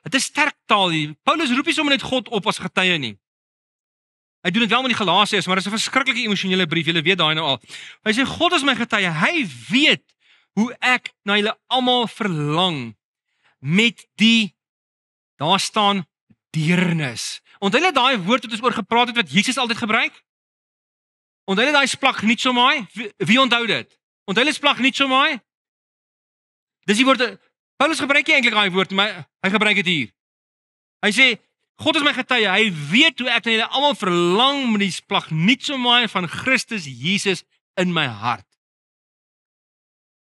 Dit is sterk taal hier. Paulus roep nie sommer net God op as getuie nie. Hy doen dit wel met die Galasiërs, maar dit is 'n verskriklike emosionele brief. Julle weet daai nou al. Hy sê God is my getuie. Hy weet hoe ek na julle almal verlang met die daar staan deernis. Onthou julle daai woord wat ons oor gepraat het wat Jesus altyd gebruik? Onthou julle daai splagnitzomai? Wie onthou dit? Onthou julle splagnitzomai? Dis die woord Paulus gebruik nie eintlik daai woord, maar hy gebruik dit hier. Hy sê God is my getuie. Hy weet hoe ek na julle almal verlang met die splagnitzomai van Christus Jesus in my hart.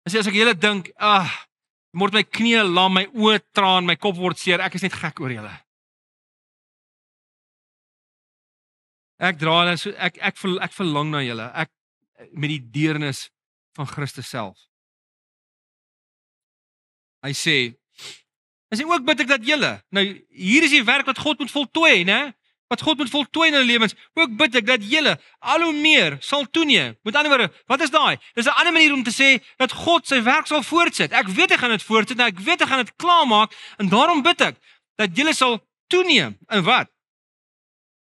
As ek julle dink, word my knieë lam, my oë traan, my kop word seer, ek is net gek oor julle. Ek dra hulle so ek verlang na julle. Ek met die deernis van Christus self. Hy sê ook bid ek dat julle. Nou hier is die werk wat God moet voltooi, né? Wat God moet voltooi in hulle lewens. Ook bid ek dat julle al hoe meer sal toeneem. Met ander woorde, wat is daai? Dis 'n ander manier om te sê dat God sy werk sal voortsit. Ek weet hy gaan dit voortsit, ek weet hy gaan dit klaarmaak en daarom bid ek dat julle sal toeneem in wat?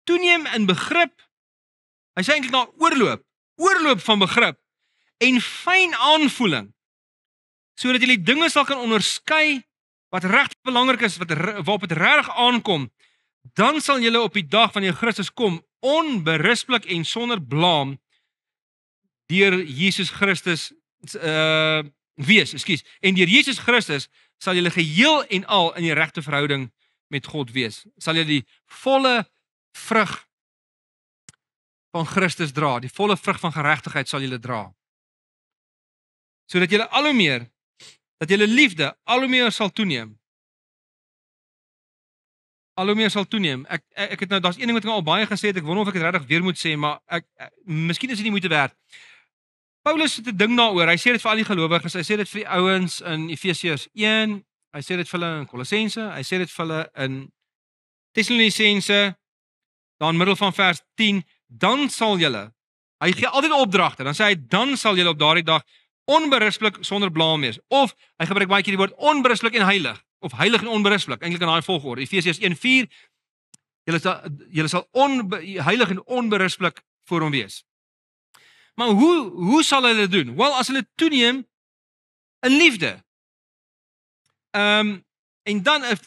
Toeneem in begrip. Hy sê eintlik na oorloop van begrip en fyn aanvoeling, sodat julle dinge sal kan onderskei wat reg belangrik is, waarop dit reg aankom. Dan sal julle op die dag wanneer Christus kom onberispelik en sonder blaam deur Jesus Christus wees, En deur Jesus Christus sal julle geheel en al in die regte verhouding met God wees. Sal julle die volle vrug van Christus dra, die volle vrug van geregtigheid sal julle dra. Sodat julle al hoe meer, dat julle liefde al hoe meer sal toeneem. Al hoe meer sal toeneem. Ek het nou, daar's een ding wat ek al baie gesê het, ek wonder of ek dit regtig weer moet sê, maar miskien is dit nie moeite werd. Paulus het 'n ding daaroor. Hy sê dit vir al die gelowiges, hy sê dit vir die ouens in Efesiërs 1, hy sê dit vir hulle in Kolossense, hy sê dit vir hulle in Tessalonisense, daar in middel van vers 10, dan sal julle, hy gee altyd opdragte, dan sê hy, dan sal julle op daardie dag onberispelik sonder blaam wees. Of hy gebruik baie keer die woord onberispelik en heilig, of heilig en onberispelik, eintlik in daai volgorde. Efesiërs 1:4, julle sal heilig en onberispelik voor hom wees. Maar hoe sal hulle doen? Wel, as hulle toeneem in liefde. En dan 'n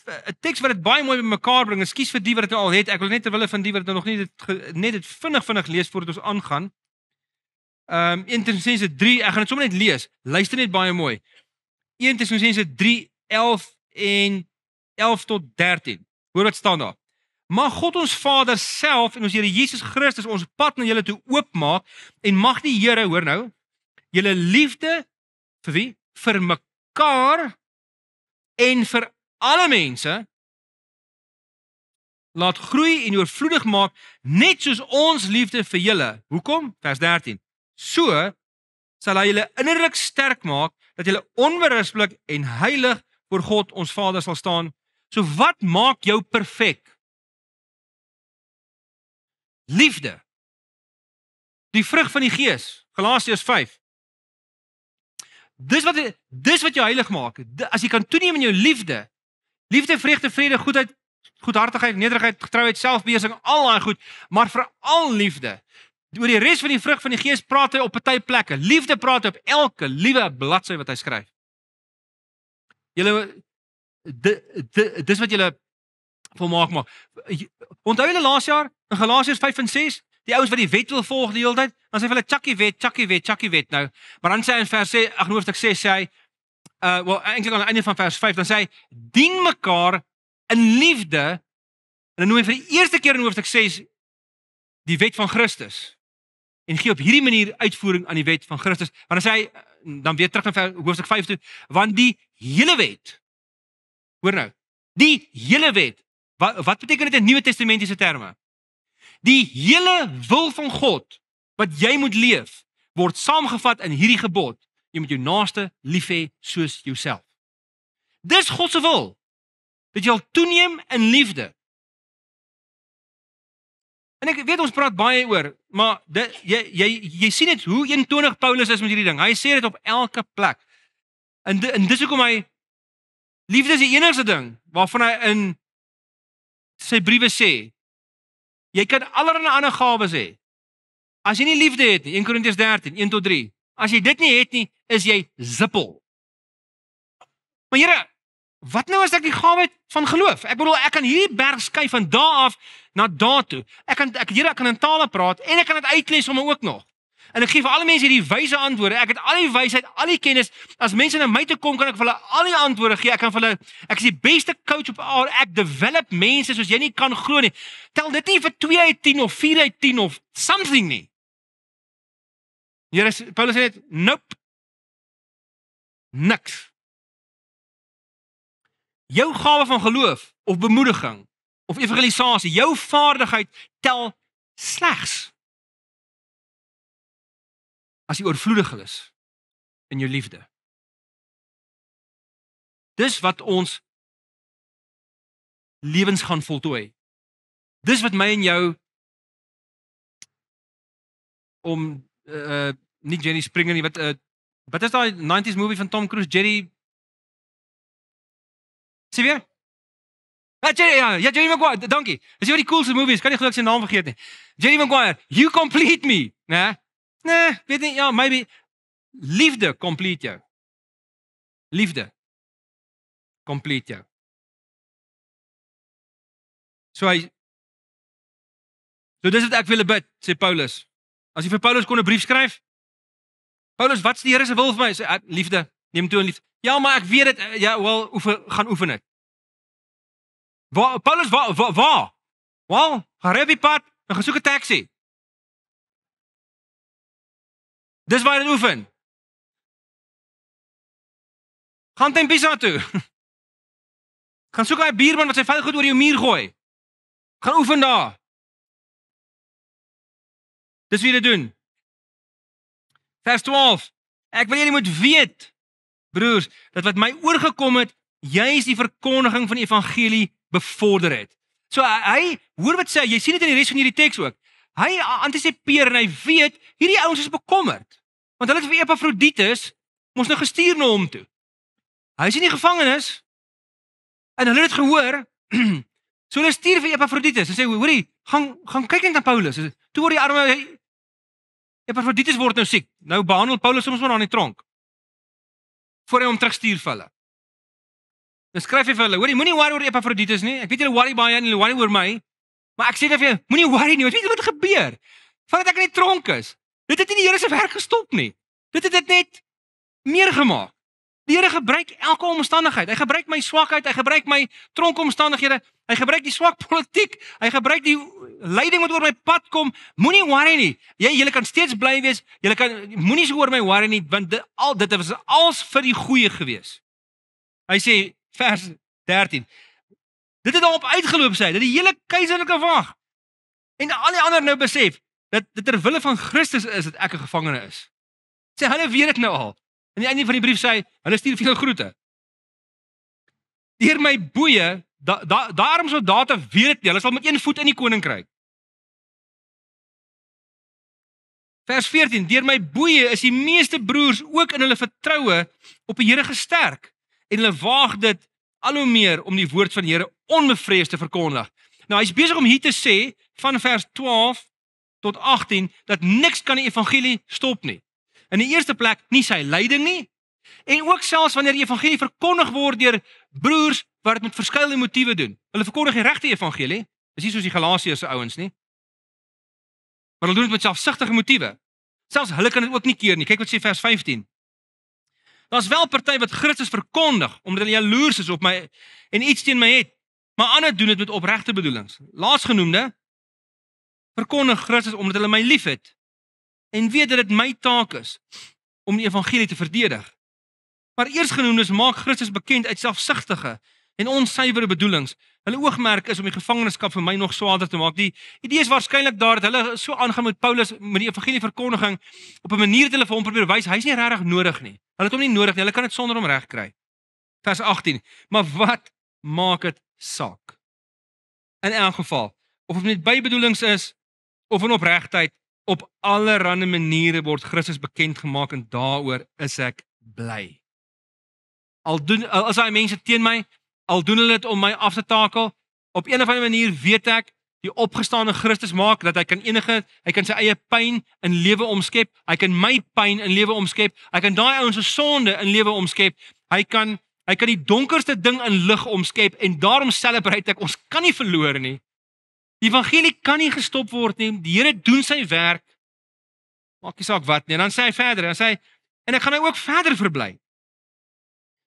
teks wat dit baie mooi bymekaar bring. Ekskuus vir die wat dit al het. Ek wil net terwyl van die wat dit nog nie net dit vinnig lees voordat ons aangaan. 1 Tessalonisense 3, ek gaan dit sommer net lees. Luister net baie mooi. 1 Tessalonisense 3, 11 tot 13. Hoor wat staan daar. Mag God ons Vader self en ons Here Jesus Christus ons pad na julle toe oopmaak en mag die Here, hoor nou, julle liefde vir wie? Vir mekaar en vir alle mense laat groei en oorvloedig maak, net soos ons liefde vir julle. Hoekom? Vers 13. So sal hy julle innerlik sterk maak, dat julle onberispelik en heilig voor God ons Vader sal staan. So wat maak jou perfek? Liefde. Die vrug van die Gees, Galasiërs 5. Dis wat jou heilig maak. As jy kan toeneem in jou liefde, vreugde, vrede, goedheid, goedhartigheid, nederigheid, getrouheid, selfbeheersing, al daai goed, maar veral liefde. Oor die res van die vrug van die Gees praat hy op party plekke. Liefde praat hy op elke liewe bladsy wat hy skryf. Dis wat julle volmaak maak. Onthou julle laas jaar in Galasiërs 5 en 6, die ouens wat die wet wil volg die hele tyd, dan sê hulle tjakkie wet nou. Maar dan sê hy in vers 6, hoofstuk 6 sê hy, eintlik aan die einde van vers 5, dan sê hy, dien mekaar in liefde, en dan noem hy vir die eerste keer in hoofstuk 6 die wet van Christus. En gee op hierdie manier uitvoering aan die wet van Christus. Want dan sê hy, dan weer terug na hoofstuk 5 toe, want die hele wet, hoor nou, die hele wet, wat beteken dit in Nuwe Testamentiese terme? Die hele wil van God, wat jy moet leef, word saamgevat in hierdie gebod. Jy moet jou naaste lief hê soos jouself. Dis God se wil, dat jy al toeneem in liefde. En ek weet ons praat baie oor, maar jy sien dit hoe eentonig Paulus is met hierdie ding. Hy sê dit op elke plek. En dis hoekom hy liefde is die enigste ding waarvan hy in sy briewe sê. Jy kan allerlei ander gawes hê. As jy nie liefde het nie, 1 Korintiërs 13, 1-3. As jy dit nie het nie, is jy zippel. Maar Here, wat nou as ek die gawe het van geloof? Ek bedoel, ek kan hierdie berg skuif van daar af na daar toe. Here, ek kan in tale praat en ek kan dit uitlees sommer ook nog. En ek gee vir alle mense hierdie wyse antwoorde. Ek het al die wysheid, al die kennis. As mense na my toe kom, kan ek vir hulle al die antwoorde gee. Ek is die beste coach op aarde. Ek develop mense soos jy nie kan glo nie. Tel dit nie vir 2/10 of 4/10 of something nie. Here, Paulus sê net, nope. Niks. Jou gawe van geloof of bemoediging of evangelisasie, jou vaardigheid tel slegs as jy oorvloedig is in jou liefde. Dis wat ons lewens gaan voltooi. Dis wat my en jou om nie Jerry Springer nie, wat is daai 90s movie van Tom Cruise, Jerry sê weer? Jerry Maguire, dankie. Dis die coolste movies, kan nie gelukkig sy naam vergeet nie. Jerry Maguire, you complete me, né? Nee, weet nie, ja, maybe liefde complete jou. Liefde complete jou. So dis wat ek wil bid, sê Paulus. As jy vir Paulus kon 'n brief skryf, Paulus, wat is die Here se wil vir my? Sê liefde, neem toe in liefde. Ja, maar ek weet dit, gaan oefen dit. Paulus, waar? Wel, gaan ry op die pad, en gaan soek 'n taxi. Dis waar jy oefen. Gaan teen Pisa toe. Gaan soek 'n buurman wat sy vuil goed oor jou muur gooi. Gaan oefen daar. Dis wie dit doen. Vers 12. Ek wil julle moet weet, broers, dat wat my oorgekom het, juis die verkondiging van die evangelie bevorder het. So hy, hoor wat sê, jy sien dit in die res van hierdie teks ook. Hy antisipeer en hy weet, hierdie ouens is bekommerd. Want hulle het vir Epafroditus mos nou gestuur na hom toe. Hy is in die gevangenis, en hulle het gehoor, so hulle stuur vir Epafroditus, en sê, hoorie, gaan kyk net na Paulus. Toe word die arme Epafroditus word nou siek. Nou behandel Paulus soms maar aan die tronk. Voor hy hom terugstuur vir hulle. Dan skryf hy vir hulle, hoorie, moenie worry oor Epafroditus nie. Ek weet julle worry baie en julle worry oor my, maar ek sê vir julle, moenie worry nie, want weet jy wat gebeur? Vandat ek in die tronk is, dit het nie die Here se werk gestop nie. Dit het dit net meer gemaak. Die Here gebruik elke omstandigheid. Hy gebruik my swakheid, hy gebruik my tronkomstandighede, hy gebruik die swak politiek, hy gebruik die lyding wat oor my pad kom. Moenie worry nie. Julle kan steeds bly wees. Moenie so oor my worry nie, want dit was als vir die goeie gewees. Hy sê vers 13. Dit het daarop uitgeloop sê, dat die hele keiserlike wag en al die ander nou besef dat dit ter wille van Christus is dat ek 'n gevangene is. Sê hulle weet dit nou al. Aan die einde van die brief sê hy, hulle stuur veel groete. Deur my boeie, daarom soldate weet dit nie, hulle sal met een voet in die koninkryk. Vers 14, deur my boeie is die meeste broers ook in hulle vertroue op die Here gesterk, en hulle waag dit al hoe meer om die woord van die Here onbevreesd te verkondig. Nou, hy's besig om hier te sê, van vers 12 tot 18, dat niks kan die evangelie stop nie. In die eerste plek nie sy lyding nie, en ook selfs wanneer die evangelie verkondig word deur broers wat dit met verskillende motiewe doen. Hulle verkondig die regte evangelie, is nie soos die Galasiërs se ouens nie, maar hulle doen dit met selfsugtige motiewe. Selfs hulle kan dit ook nie keer nie. Kyk wat sê vers 15. Daar's wel party wat Christus verkondig omdat hulle jaloers is op my en iets teen my het, maar ander doen dit met opregte bedoelings. Laasgenoemde verkondig Christus omdat hulle my liefhet en weet dat dit my taak is om die evangelie te verdedig. Maar eersgenoemdes maak Christus bekend uit selfsugtige en onsuiwere bedoelings. Hulle oogmerk is om die gevangenskap vir my nog swaarder te maak. Die idee is waarskynlik daar dat hulle so aangaan met Paulus met die evangelie verkondiging op 'n manier dat hulle vir hom probeer wys hy's nie regtig nodig nie. Hulle het hom nie nodig nie. Hulle kan dit sonder hom regkry. Vers 18. Maar wat maak dit saak? In elk geval, of dit met bybedoelings is of in opregtheid, op allerlei maniere word Christus bekend gemaak en daaroor is ek bly. As hy mense teen my, al doen hulle dit om my af te takel, op een of ander manier weet ek, die opgestane Christus maak, dat hy kan sy eie pyn in lewe omskep, hy kan my pyn in lewe omskep, hy kan daai ouens se sonde in lewe omskep, hy kan die donkerste ding in lig omskep, en daarom celebrate ek, ons kan nie verloor nie. Die evangelie kan nie gestop word nie, die Here doen sy werk, maak nie saak wat nie, en dan sê hy verder, en ek gaan nou ook verder verbly,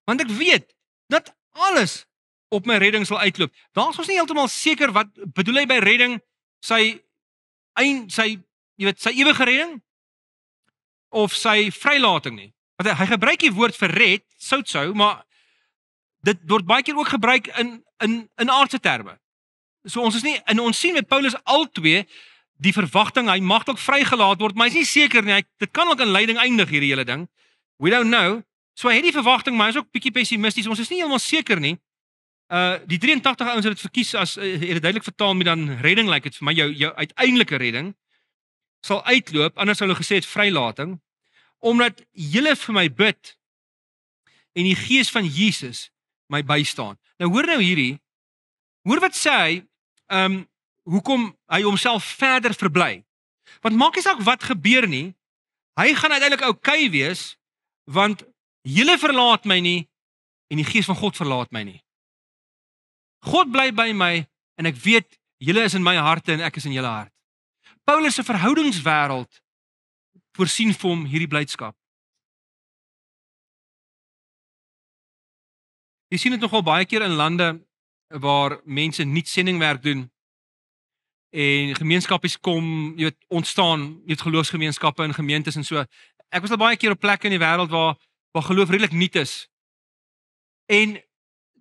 want ek weet, dat alles op my redding sal uitloop. Daar is ons nie heeltemal seker wat bedoel hy by redding, sy ewige redding, of sy vrylating nie. Want hy gebruik die woord vir red, soutsou, maar dit word baie keer ook gebruik in aardse terme. So ons is nie, en ons sien met Paulus albei die verwagting, hy mag ook vrygelaat word, maar hy is nie seker nie, dit kan ook in lyding eindig hierdie hele ding. We don't know. So hy het die verwagting, maar hy is ook bietjie pessimisties, ons is nie heeltemal seker nie. Die 83 ouens het dit verkies as, het dit duidelik vertaal met dan redding, lyk dit vir my, jou uiteindelike redding, sal uitloop, anders sou hulle gesê het vrylating, omdat julle vir my bid, en die gees van Jesus my bystaan. Nou hoor nou hierdie, hoor wat sê hy, hoekom hy homself verder verbly. Want maak nie saak wat gebeur nie, hy gaan uiteindelik okay wees, want julle verlaat my nie, en die gees van God verlaat my nie. God bly by my, en ek weet, julle is in my harte, en ek is in julle hart. Paulus se verhoudingswêreld voorsien vir hom hierdie blydskap. Jy sien dit nogal baie keer in lande, waar mense nie sendingwerk doen, en gemeenskapies kom, jy weet, ontstaan, jy weet, geloofsgemeenskappe en gemeentes en so. Ek was al baie keer op plekke in die wêreld waar geloof redelik nuut is. En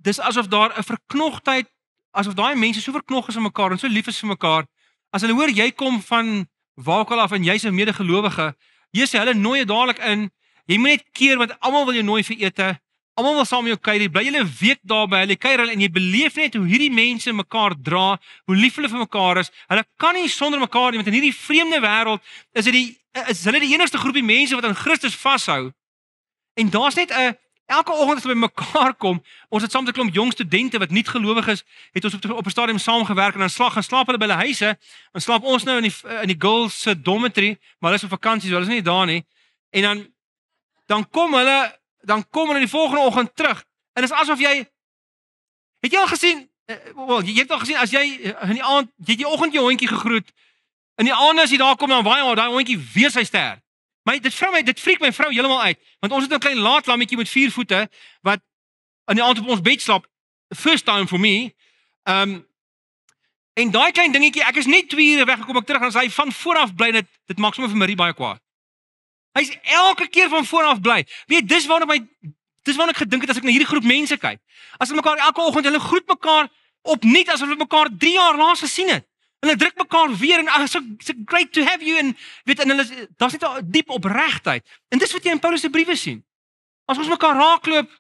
dis asof daar 'n verknogtheid, asof daai mense so verknog is aan mekaar en so lief is vir mekaar. As hulle hoor jy kom van waar ook al af en jy's 'n medegelowige, jy sê hulle nooi jou dadelik in. Jy moet net keer want almal wil jou nooi vir ete. Almal wil saam met jou kuier. Bly julle 'n week daar by hulle kuier en jy beleef net hoe hierdie mense mekaar dra, hoe lief hulle vir mekaar is. Hulle kan nie sonder mekaar nie, want in hierdie vreemde wêreld is hulle die enigste groepie mense wat aan Christus vashou. En daar's net elke oggend as hulle by mekaar kom, ons het saam met 'n klomp jong studente wat nie gelowig is, het ons op 'n stadium saamgewerk en dan gaan slaap hulle by hulle huise, en slaap ons nou in die girls se dormitory, maar hulle is op vakansie, so hulle is nie daar nie. En dan kom hulle die volgende oggend terug. En dit is asof het jy al gesien, jy het al gesien as jy in die aand, jy het die oggend jou hondjie gegroet. In die aand as jy daar kom dan waai daai hondjie weer sy ster. Maar dit freak my vrou heeltemal uit, want ons het 'n klein laatlammetjie met 4 voete wat in die aand op ons bed slaap. First time for me. En daai klein dingetjie, ek is net 2 ure weggekom, ek terug en as hy van vooraf bly, dit maak sommer vir Marie baie kwaad. Hy's elke keer van vooraf bly. Weet, dis waarna ek gedink het as ek na hierdie groep mense kyk. As hulle mekaar elke oggend, hulle groet mekaar opnuut asof hulle mekaar 3 jaar laas gesien het. Hulle druk mekaar weer en so great to have you en weet en hulle daar's net 'n diep opregtheid. En dis wat jy in Paulus se briewe sien. As ons mekaar raakloop,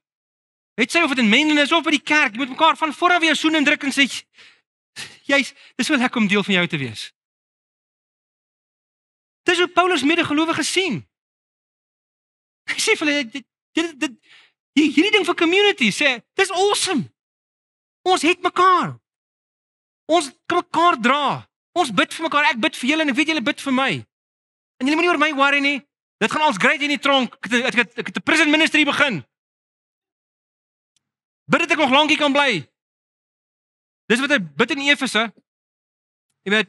het sy of dit in Menlyn is of by die kerk, jy moet mekaar van vooraf weer soen en druk en sê dis so lekker om deel van jou te wees. Dis hoe Paulus medegelowiges sien. Hy sê vir hulle hierdie ding vir community sê, dis awesome. Ons het mekaar. Ons kan mekaar dra. Ons bid vir mekaar. Ek bid vir julle en ek weet julle bid vir my. En julle moenie oor my worry nie. Dit gaan alles great in die tronk. Ek het 'n prison ministry begin. Bid dat ek nog lankie kan bly. Dis wat hy bid in Efese. Jy weet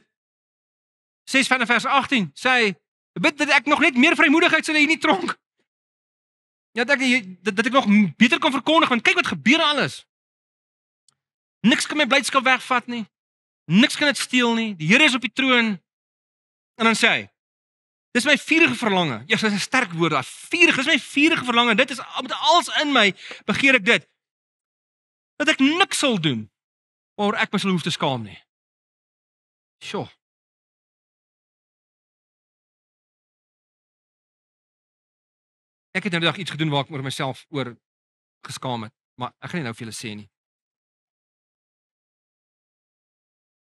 6 vanaf vers 18 sê hy, bid dat ek nog net meer vrymoedigheid sal hê in die tronk. Ja, dat ek nog beter kan verkondig, want kyk wat gebeur alles. Niks kan my blydskap wegvat nie. Niks kan dit steel nie. Die Here is op die troon. En dan sê hy, dis my vurige verlange. Ja, dis 'n sterk woord daar. Vurig, dis my vurige verlange. Dit is met alles in my begeer ek dit. Dat ek niks sal doen waaroor ek my sal hoef te skaam nie. Sjoe. Ek het nou die dag iets gedoen waar ek oor myself oor geskaam het, maar ek gaan nie nou vir julle sê nie.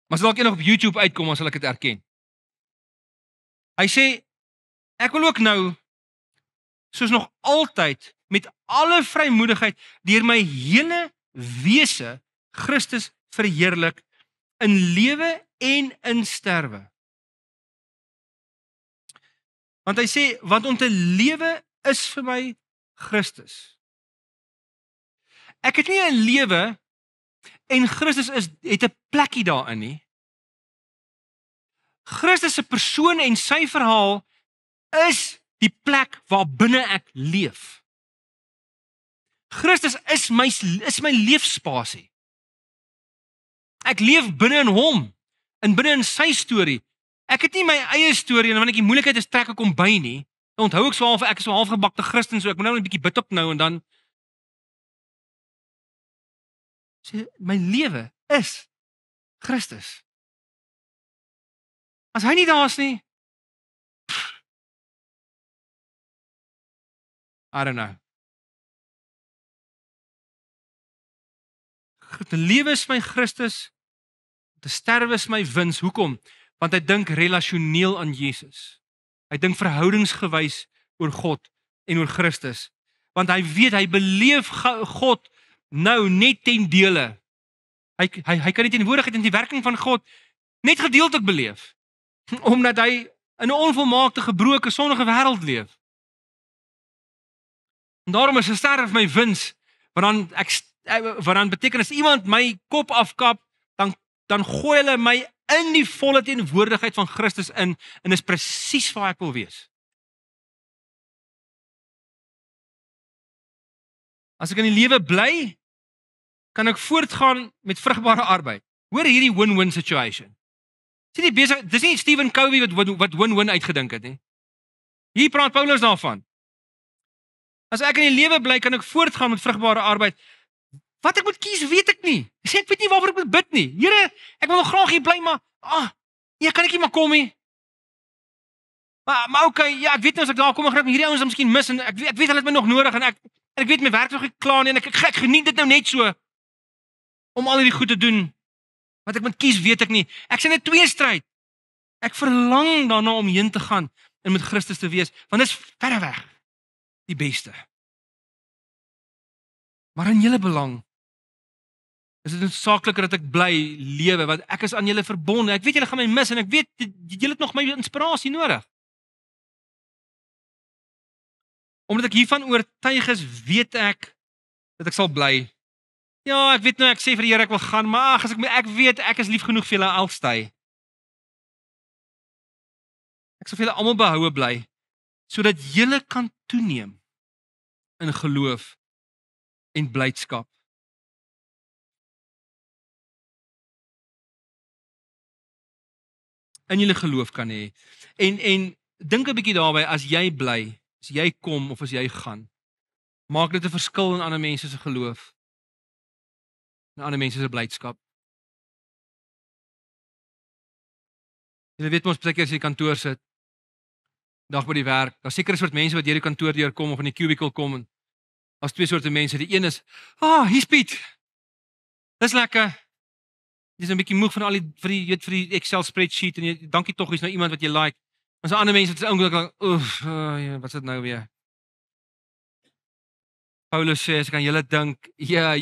Maar as dalk eendag op YouTube uitkom, dan sal ek dit erken. Hy sê ek wil ook nou soos nog altyd met alle vrymoedigheid deur my hele wese Christus verheerlik in lewe en in sterwe. Want hy sê want om te lewe is vir my Christus. Ek het nie 'n lewe en Christus het 'n plekkie daarin nie. Christus se persoon en sy verhaal is die plek waar binne ek leef. Christus is my leefspasie. Ek leef binne in hom, binne in sy storie. Ek het nie my eie storie en wanneer ek die moeilikheid is trek ek hom by nie. Dan onthou ek is so halfgebakte Christen, so ek moet nou 'n bietjie bid op nou en dan. Sê my lewe is Christus. As hy nie daar is nie, I don't know. Die lewe is my Christus, die sterwe is my wins. Hoekom? Want hy dink relasioneel aan Jesus. Hy dink verhoudingsgewys oor God en oor Christus. Want hy weet hy beleef God nou net ten dele. Hy kan nie teenwoordigheid en die werking van God net gedeeltelik beleef. Omdat hy in 'n onvolmaakte, gebroke, sondige wêreld leef. En daarom is 'n sterf my wins, want dan beteken as iemand my kop afkap, dan gooi hulle my in die volle teenwoordigheid van Christus in en is presies waar ek wil wees. As ek in die lewe bly, kan ek voortgaan met vrugbare arbeid. Hoor hierdie win-win situation. Dis nie Stephen Covey wat win-win uitgedink het nie. Hier praat Paulus daarvan. As ek in die lewe bly, kan ek voortgaan met vrugbare arbeid. Wat ek moet kies, weet ek nie. Ek weet nie waarvoor ek moet bid nie. Here, ek wil nog graag hier bly, maar kan ek nie maar kom nie. Maar okay, ja, ek weet nou as ek daar kom, gaan ek hierdie ouens dan miskien mis en ek weet hulle het my nog nodig en ek weet my werk is nog nie klaar nie en ek geniet dit nou net so om al hierdie goed te doen. Wat ek moet kies, weet ek nie. Ek sien 'n tweestryd. Ek verlang daarna om heen te gaan en met Christus te wees, want dit is verre weg die beste. Maar in julle belang is dit noodsaakliker dat ek bly lewe, want ek is aan julle verbonde. Ek weet julle gaan my mis en ek weet julle het nog my inspirasie nodig. Omdat ek hiervan oortuig is, weet ek dat ek sal bly. Ja, ek weet nou ek sê vir die Here ek wil gaan, maar as ek weet ek is lief genoeg vir julle altyd. Ek sal vir julle almal behoue bly sodat julle kan toeneem in geloof en blydskap. In julle geloof kan hê. En dink 'n bietjie daarby, as jy bly, as jy kom of as jy gaan, maak dit 'n verskil in ander mense se geloof. En ander mense se blydskap. Jy weet mos baie keer as jy kantoor sit, dag by die werk, daar seker 'n soort mense wat deur die kantoor deurkom of in die cubicle kom en as twee soorte mense. Die een is, hier's Piet. Dis lekker. Jy's 'n bietjie moeg van al die vir die Excel spreadsheet en dankie tog is nou iemand wat jy like. Ons ander mense wat is ongelukkig, wat's dit nou weer? Paulus sê as ek aan julle dink,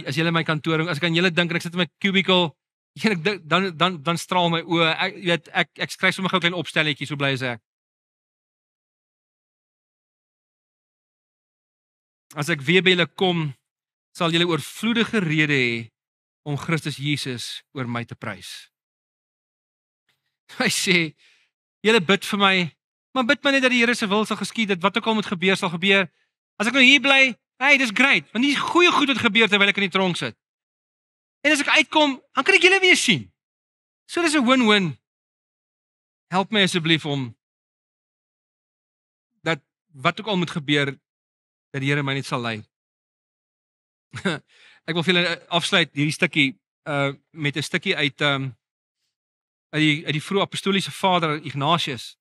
as julle my kantoor, as ek aan julle dink en ek sit in my cubicle, dan straal my oë. Ek skryf sommer gou 'n klein opstelletjie, so bly as ek. As ek weer by julle kom, sal julle oorvloedige rede hê om Christus Jesus oor my te prys. Hy sê, julle bid vir my, maar bid my net dat die Here se wil sal geskied, dat wat ook al moet gebeur sal gebeur. As ek nou hier bly, hey, dis great, want dis goeie goed wat gebeur terwyl ek in die tronk sit. En as ek uitkom, dan kan ek julle weer sien. So dis 'n win-win. Help my asseblief om dat wat ook al moet gebeur, dat die Here my net sal lei. Ek wil vir julle afsluit hierdie stukkie met 'n stukkie uit die vroeë apostoliese vader Ignatius.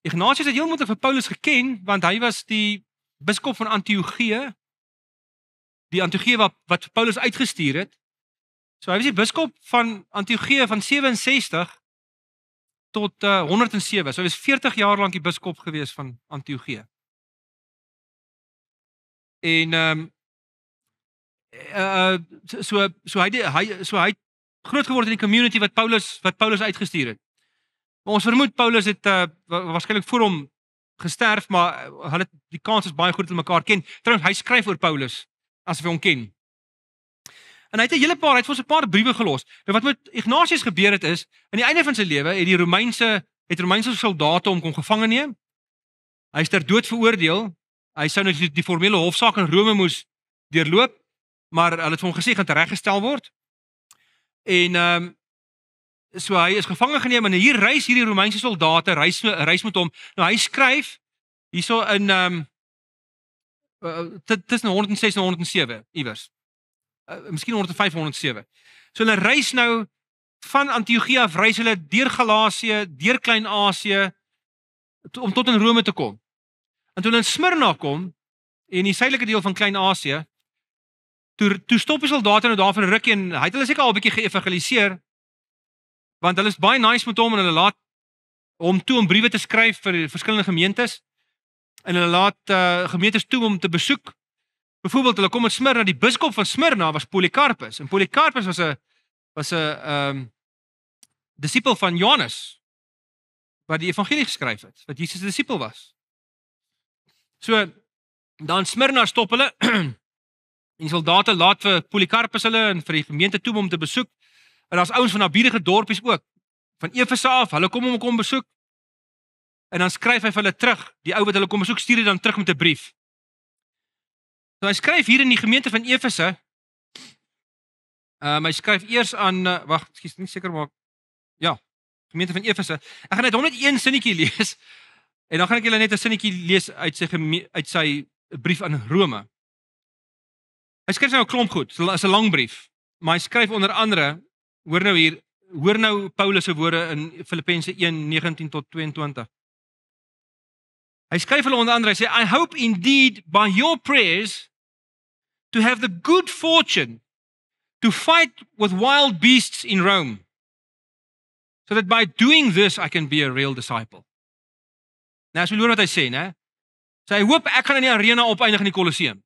Ignatius het heel moontlik vir Paulus geken, want hy was die biskop van Antiochië. Die Antiochië wat Paulus uitgestuur het. So hy was die biskop van Antiochië van 67 tot 107. So hy was 40 jaar lank die biskop gewees van Antiochië. En so hy het groot geword in die community wat Paulus uitgestuur het. Ons vermoed Paulus het waarskynlik voor hom gesterf, maar hulle die kans is baie goed dat hulle mekaar ken. Trouwens, hy skryf oor Paulus asof hy hom ken. En hy het 'n hele paar, hy het vir ons 'n paar briewe gelos. Nou wat met Ignatius gebeur het is, aan die einde van sy lewe het die Romeinse soldate hom kom gevange neem. Hy is ter dood veroordeel. Hy sou nou die formele hofsaak in Rome moes deurloop, maar hulle het vir hom gesê gaan tereggestel word. En so hy is gevange geneem en hier reis hierdie Romeinse soldate reis met hom. Nou hy skryf hierso in tussen 106 en 107 iewers. Miskien 105 107. So hulle reis nou van Antiochië af, reis hulle deur Galasië, deur Klein-Asië om tot in Rome te kom. En toe hulle in Smyrna kom, in die suidelike deel van Klein-Asië, toe stop die soldate nou daar vir 'n rukkie en hy het hulle seker al 'n bietjie geëvangeliseer, want hulle is baie nice met hom en hulle laat hom toe om briewe te skryf vir verskillende gemeentes en hulle laat gemeentes toe om te besoek. Byvoorbeeld hulle kom in Smyrna, die biskop van Smyrna was Polycarpus en Polycarpus was 'n disipel van Johannes wat die evangelie geskryf het, wat Jesus se disipel was. So dan Smyrna stop hulle en die soldate laat vir Polycarpus hulle en vir die gemeente toe om te besoek. En daar's ouens van nabierige dorpies ook, van Efese af, hulle kom hom kom besoek. En dan skryf hy vir hulle terug, die ou wat hulle kom besoek, stuur hy dan terug met 'n brief. So hy skryf hier in die gemeente van Efese. Hy skryf eers aan wag, ekskuus, nie seker maar ja, gemeente van Efese. Ek gaan net 101 sinnetjie lees en dan gaan ek julle net 'n sinnetjie lees uit sy brief aan Rome. Hy skryf nou 'n klomp goed, is 'n lang brief, maar hy skryf onder andere, hoor nou Paulus se woorde in Filippense 1:19 tot 22. Hy skryf hulle onder andere, hy sê, I hope indeed by your prayers to have the good fortune to fight with wild beasts in Rome, so that by doing this I can be a real disciple. Nou as jy hoor wat hy sê, né? So hy hoop ek gaan in die arena opeindig in die Kolosseum.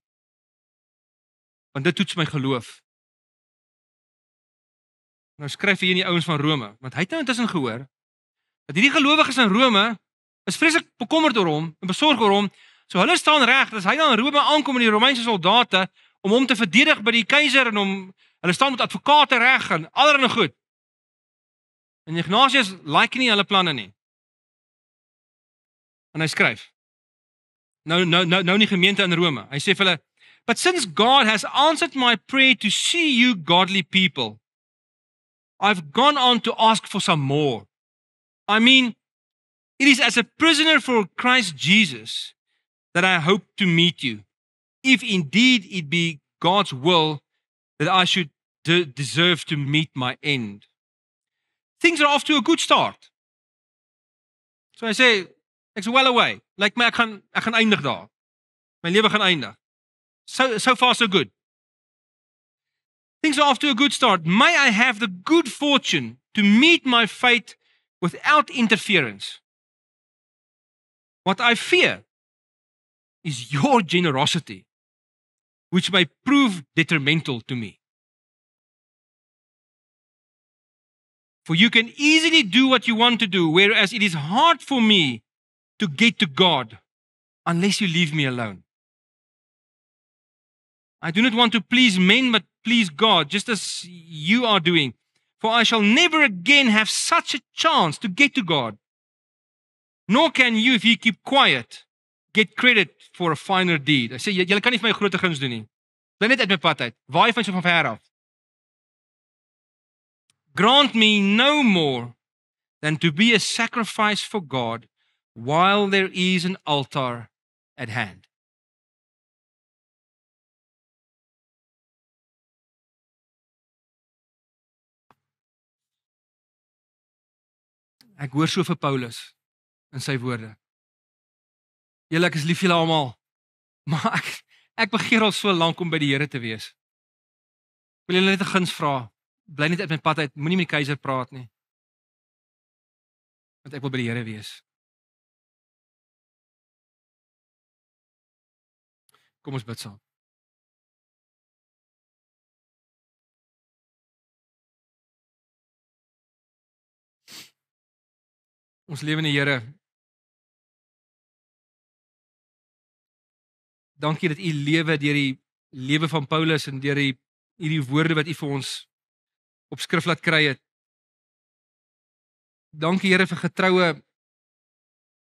Want dit toets my geloof. Nou skryf hy hier in die ouens van Rome, want hy het nou intussen gehoor dat hierdie gelowiges in Rome is vreeslik bekommerd oor hom en besorg oor hom. So hulle staan reg, as hy dan in Rome aankom met die Romeinse soldate om hom te verdedig by die keiser en hulle staan met advokate reg en allerlei goed. En Ignatius like nie hulle planne nie. En hy skryf. Nou in die gemeente in Rome. Hy sê vir hulle, but since God has answered my prayer to see you godly people, I've gone on to ask for some more. I mean, it is as a prisoner for Christ Jesus that I hope to meet you, if indeed it be God's will that I should deserve to meet my end. Things are off to a good start. So hy sê, ek's well away. Like my ek gaan eindig daar. My lewe gaan eindig. So far so good. Things are off to a good start. May I have the good fortune to meet my fate without interference. What I fear is your generosity, which may prove detrimental to me. For you can easily do what you want to do, whereas it is hard for me to get to God unless you leave me alone. I do not want to please men, but please God, just as you are doing. For I shall never again have such a chance to get to God. Nor can you if you keep quiet, get credit for a finer deed. Hy sê julle kan nie vir my groter guns doen nie. Bly net uit my pad uit. Waai van so van ver af. Grant me no more than to be a sacrifice for God while there is an altar at hand. Ek hoor so vir Paulus in sy woorde. Julle, ek is lief vir julle almal, maar ek begeer al so lank om by die Here te wees. Wil julle net 'n guns vra? Bly net uit my pad uit, moenie met die keiser praat nie. Want ek wil by die Here wees. Kom ons bid saam. Ons lewende Here, dankie dat U lewe deur die lewe van Paulus en deur hierdie woorde wat U vir ons op skrif laat kry het. Dankie Here vir getroue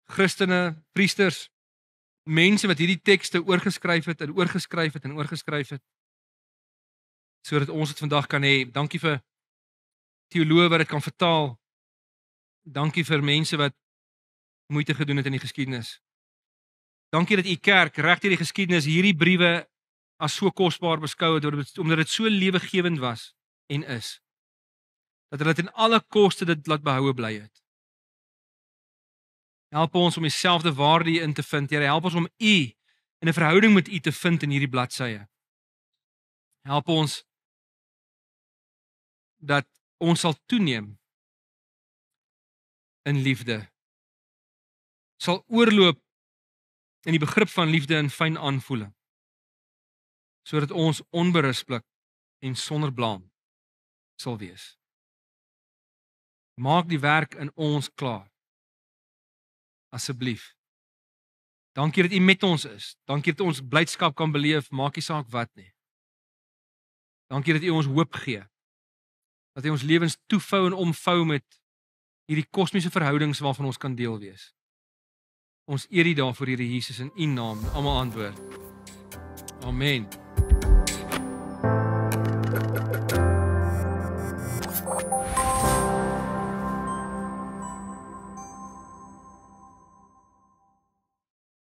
Christene, priesters, mense wat hierdie tekste oorgeskryf het en oorgeskryf het en oorgeskryf het, sodat ons dit vandag kan hê. Dankie vir teoloë wat dit kan vertaal. Dankie vir mense wat moeite gedoen het in die geskiedenis. Dankie dat U kerk reg deur die geskiedenis hierdie briewe as so kosbaar beskou het, omdat dit so lewegewend was en is. Dat hulle ten alle koste dit laat behoue bly het. Help ons om dieselfde waarde in te vind, Here. Help ons om U in 'n verhouding met U te vind in hierdie bladsye. Help ons dat ons sal toeneem in liefde. Sal oorloop in die begrip van liefde en fyn aanvoeling. Sodat ons onberispelik en sonder blaam sal wees. Maak die werk in ons klaar. Asseblief. Dankie dat U met ons is. Dankie dat ons blydskap kan beleef, maak nie saak wat nie. Dankie dat U ons hoop gee. Dat U ons lewens toevou en omvou met hierdie kosmiese verhoudings waarvan ons kan deel wees. Ons eer U daarvoor, Here Jesus, in U naam. Almal antwoord. Amen.